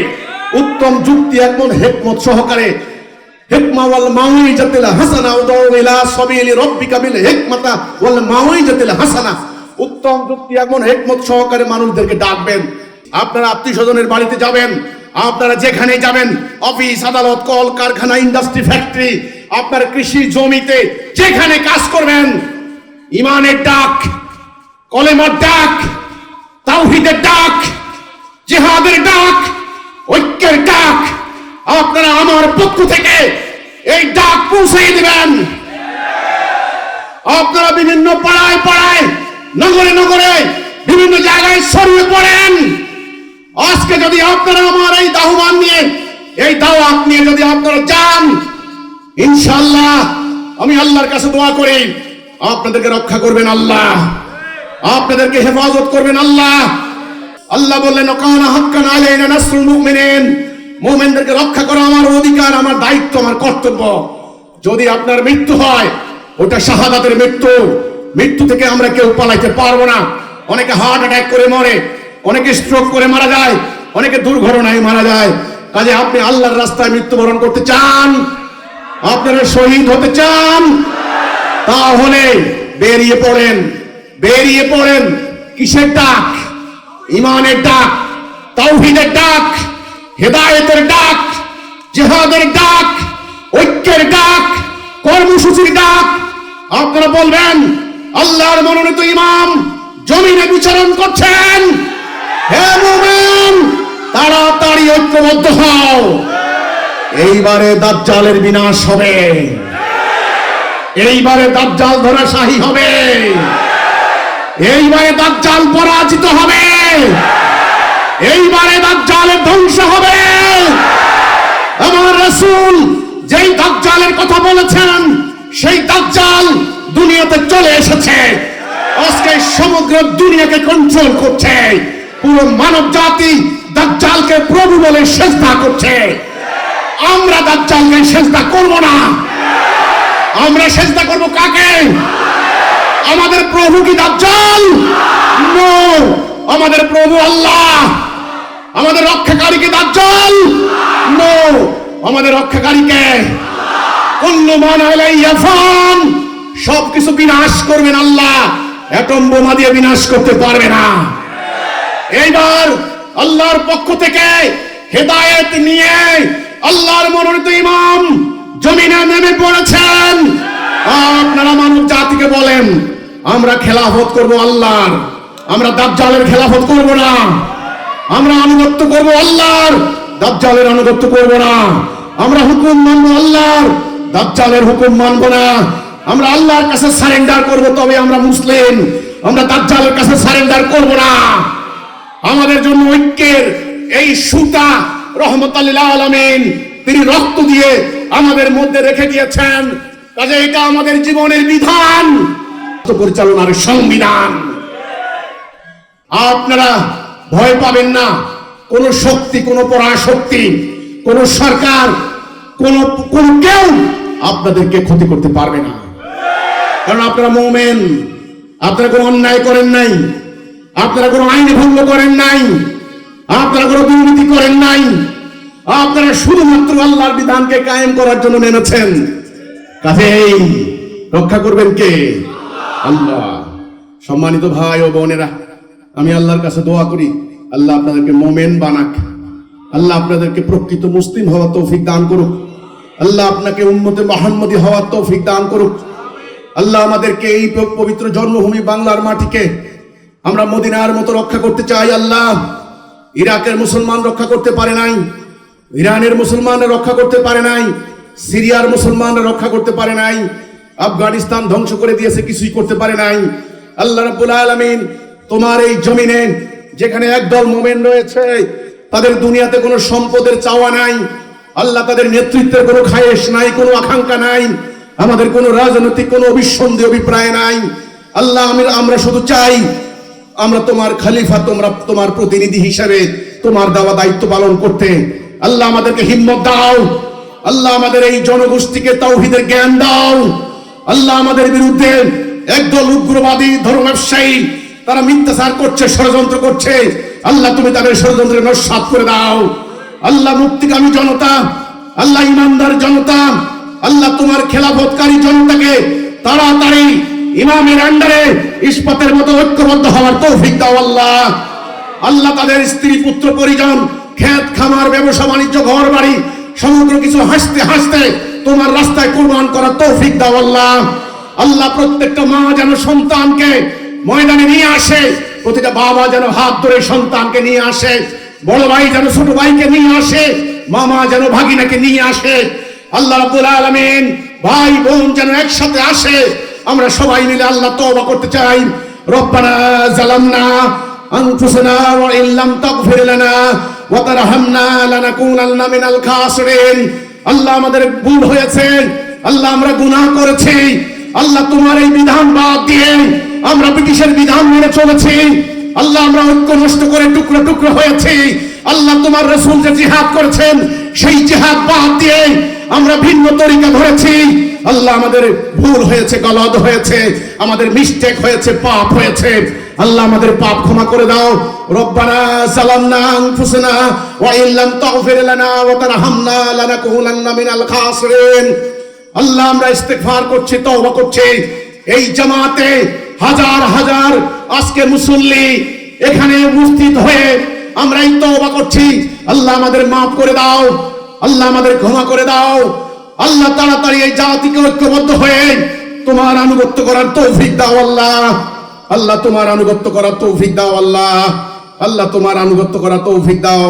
উত্তম যুক্তি এবং হিকমত সহকারে। হিকমা ওয়াল মাউইজাতিল হাসানা উদউ ইলা সাবিলি রাব্বিকা বিল হিকমাতা ওয়াল মাউইজাতিল হাসানা। উত্তম যুক্তি এবং হিকমত সহকারে মানুষদেরকে ডাকবেন। আপনারা আত্মীয় স্বজনের বাড়িতে যাবেন, আপনারা যেখানে যাবেন, অফিস, আদালত, কল কারখানা, ইন্ডাস্ট্রি, ফ্যাক্টরি, আপনার কৃষি জমিতে যেখানে কাজ করবেন, ঈমানের ডাক, কলেমার ডাক, তাওহীদের ডাক, জিহাদের ডাক, ঐক্যের ডাক, আপনারা আমার পক্ষ থেকে এই ডাক পৌঁছে দিবেন। আপনারা বিভিন্ন পাড়ায় পাড়ায়, নগরে নগরে, বিভিন্ন জায়গায় ছড়িয়ে পড়েন। আজকে যদি আপনারা আমার এই আহ্বান নিয়ে, এই দাওয়াত নিয়ে যদি আপনারা যান, ইনশাআল্লাহ আমি আল্লাহর কাছে দোয়া করি, আপনাদেরকে রক্ষা করবেন আল্লাহ, আপনাদেরকে হেফাজত করবেন আল্লাহ। আল্লাহ বললেন, ওয়াকানা হাক্কান আলাইনা নাসরুল মুমিনিন। মুমিনদেরকে রক্ষা করা আমার অধিকার, আমার দায়িত্ব, আমার কর্তব্য। যদি আপনার মৃত্যু হয়, ওটা শাহাদাতের মৃত্যু। মৃত্যু থেকে আমরা কেউ পালাইতে পারবো না। অনেকে হার্ট অ্যাটাক করে মরে, অনেকে স্ট্রোক করে মারা যায়, অনেকে দুর্ঘটনায় মারা যায়। কাজে আপনি আল্লাহর রাস্তায় মৃত্যুবরণ করতে চান, আপনারা শহীদ হতে চান, তাহলে বেরিয়ে পড়েন, বেরিয়ে পড়েন। কিসের ডাক? ঈমানের ডাক, তাওহীদের ডাক, হেদায়েতের ডাক, জিহাদের ডাক, ঐক্যের ডাক, কর্মসূচির ডাক। আপনারা বলবেন, আল্লাহর মনোনীত ইমাম জমিনে বিচরণ করছেন, হে মুমিন তাড়াতাড়ি ঐক্যবদ্ধ হও। এইবারে দাজ্জালের বিনাশ হবে, এইবারে দাজ্জাল ধরাশায়ী হবে, এইবারে দাজ্জাল পরাজিত হবে, এইবারে দাজ্জালের ধ্বংস হবে। আমার রাসূল যেই দাজ্জালের কথা বলেছেন, সেই দাজ্জাল দুনিয়াতে চলে এসেছে। আজকে সমগ্র দুনিয়াকে কন্ট্রোল করছে। পুরো মানব জাতি দাজ্জালকে প্রভু বলে সেজদা করছে। আমরা দাজ্জালকে সেজদা করব না। আমরা সেজদা করব কাকে? আমাদের প্রভু কি দাজ্জাল? নো, আমাদের প্রভু আল্লাহ। আমাদের রক্ষাকারী কি দাজ্জাল? নো, আমাদের রক্ষাকারী কে? কুল্লু মান আলাইহা ফান, সবকিছু বিনাশ করবেন আল্লাহ, অ্যাটম বোমা দিয়ে বিনাশ করতে পারবে না। এইবার আল্লাহর পক্ষ থেকে হেদায়েত নিয়ে আল্লাহর মনোনীত ইমাম জমিনে নেমে পড়েছেন। আপনারা মানব জাতিকে বলেন আমরা খেলাফত করব আল্লাহর, আমরা দাজ্জালের খেলাফত করব না, আমরা আনুগত্য করব আল্লাহর, দাজ্জালের আনুগত্য করব না, আমরা হুকুম মানব আল্লাহর, দাজ্জালের হুকুম মানব না, আমরা আল্লাহর কাছে সারেন্ডার করব, তবে আমরা মুসলিম, আমরা দাজ্জালের কাছে সারেন্ডার করব না। আমাদের জন্য ঐক্যের এই সুতা রহমতুল লিল আলামিন তিনি রক্ত দিয়ে আমাদের মধ্যে রেখে দিয়েছেন। কাজে এটা আমাদের জীবনের বিধান, পরিচালনার সংবিধান। আপনারা ভয় পাবেন না, কোন শক্তি, কোন পরাশক্তি, কোন সরকার, কোন কেউ আপনাদেরকে ক্ষতি করতে পারবে না। কারণ আপনারা মুমিন, আপনারা কোনো অন্যায় করেন নাই, আপনারা কোনো আইন ভঙ্গ করেন নাই, আপনারা কোনো দুর্নীতি করেন নাই, আপনারা শুধুমাত্র আল্লাহর বিধানকে কায়েম করার জন্য নেমেছেন। কাজেই রক্ষা করবেন কে? আল্লাহ। সম্মানিত ভাই ও বোনেরা, আমি আল্লাহর কাছে দোয়া করি আল্লাহ আপনাদেরকে মুমিন বানাক, আল্লাহ আপনাদেরকে প্রকৃত মুসলিম হওয়ার তৌফিক দান করুক, আল্লাহ আপনাকে উম্মতে মুহাম্মদী হওয়ার তৌফিক দান করুক। আল্লাহ আমাদেরকে এই পবিত্র জন্মভূমি বাংলার মাটিকে আমরা মদিনার মতো রক্ষা করতে চাই। আল্লাহ ইরাকের মুসলমান রক্ষা করতে পারে নাই, ইরানের মুসলমানরা রক্ষা করতে পারে নাই, সিরিয়ার মুসলমানরা রক্ষা করতে পারে নাই, আফগানিস্তান ধ্বংস করে দিয়েছে, কিছুই করতে পারে নাই। আল্লাহ রাব্বুল আলামিন তোমার এই জমিনে যেখানে একদল মুমিন রয়েছে, তাদের দুনিয়াতে কোনো সম্পদের চাওয়া নাই, আল্লাহ তাদের নেতৃত্বের কোনো খায়েশ নাই, কোনো আকাঙ্ক্ষা নাই, আমাদের কোনো রাজনৈতিক কোনো অভিসন্ধি অভিপ্রায় নাই। আল্লাহ আমরা শুধু চাই আমরা তোমার খলিফা, তোমার প্রতিনিধি হিসেবে তোমার দেওয়া দায়িত্ব পালন করতে। আল্লাহ আমাদেরকে হিম্মত দাও, আল্লাহ আমাদের এই জনগোষ্ঠীকে তাওহীদের জ্ঞান দাও। আল্লাহ আমাদের বিরুদ্ধে একদল উগ্রবাদী ধর্ম ব্যবসায়ী তারা মিথ্যাচার করছে, ষড়যন্ত্র করছে, আল্লাহ তুমি তাদের ষড়যন্ত্রে নস্যাৎ করে দাও। আল্লাহ মুক্তিকামী জনতা, আল্লাহ ইমানদার জনতা, আল্লাহ তোমার খেলাফতকারী জনতাকে তাড়াতাড়ি ইমামের আন্ডারে ইস্পাতের মতো ঐক্যবদ্ধ হওয়ার তৌফিক দাও আল্লাহ। আল্লাহ তাদের স্ত্রী পুত্র পরিজন, ক্ষেত খামার, ব্যবসা বাণিজ্য, ঘর বাড়ি সমগ্র কিছু হাসতে হাসতে তোমার রাস্তায় কুরবান করার তৌফিক দাও আল্লাহ। আল্লাহ প্রত্যেকটা মা যেন সন্তানকে ময়দানে নিয়ে আসে, প্রতিটা বাবা যেন হাত ধরে সন্তানকে নিয়ে আসে, বড় ভাই যেন ছোট ভাইকে নিয়ে আসে, মামা যেন ভাগিনাকে নিয়ে আসে। আল্লাহ রাব্বুল আলামিন ভাই বোন যেন একসাথে আসে, আমরা সবাই মিলে আল্লাহ তওবা করতে চাই। রব্বানা যালামনা আনফুসানা ওয়া ইল্লাম তাগফির লানা ওয়া তারহামনা লানাকুনান্না মিনাল খাসিরিন। আল্লাহ আমাদের ভুল হয়েছে, আল্লাহ আমরা গুনাহ করেছি, আল্লাহ তোমার এই বিধান বাদ দিয়ে আমরা ব্রিটিশের বিধান মেনে চলেছি, আল্লাহ আমরা ঐক্য নষ্ট করে টুকরো টুকরো হয়েছি। আল্লাহ তোমার রাসূল যে জিহাদ করেছেন সেই জিহাদ বাদ দিয়ে আমরা ভিন্ন তরিকা ধরেছি। আল্লাহ আমাদের ভুল হয়েছে, গলদ হয়েছে, আমাদের মিস্টেক হয়েছে, পাপ হয়েছে, আল্লাহ আমাদের পাপ ক্ষমা করে দাও। রব্বানা যালামনা আনফুসানা ওয়া ইল্লাম তাগফির লানা ওয়া তারহামনা লানাকুনান্না মিনাল খাসিরিন। আল্লাহ আমরা ইস্তেগফার করছি, তওবা করছি। এই জামাতে হাজার হাজার আজকে মুসল্লি এখানে উপস্থিত হয়ে আমরা এই তওবা করছি। আল্লাহ আমাদের মাফ করে দাও, আল্লাহ আমাদের ক্ষমা করে দাও। আল্লাহ তাড়াতাড়ি এই জাতিকে ঐক্যবদ্ধ হয়ে তোমার আনুগত্য করার তৌফিক দাও আল্লাহ। আল্লাহ তোমার আনুগত্য করার তৌফিক দাও আল্লাহ। আল্লাহ তোমার আনুগত্য করার তৌফিক দাও।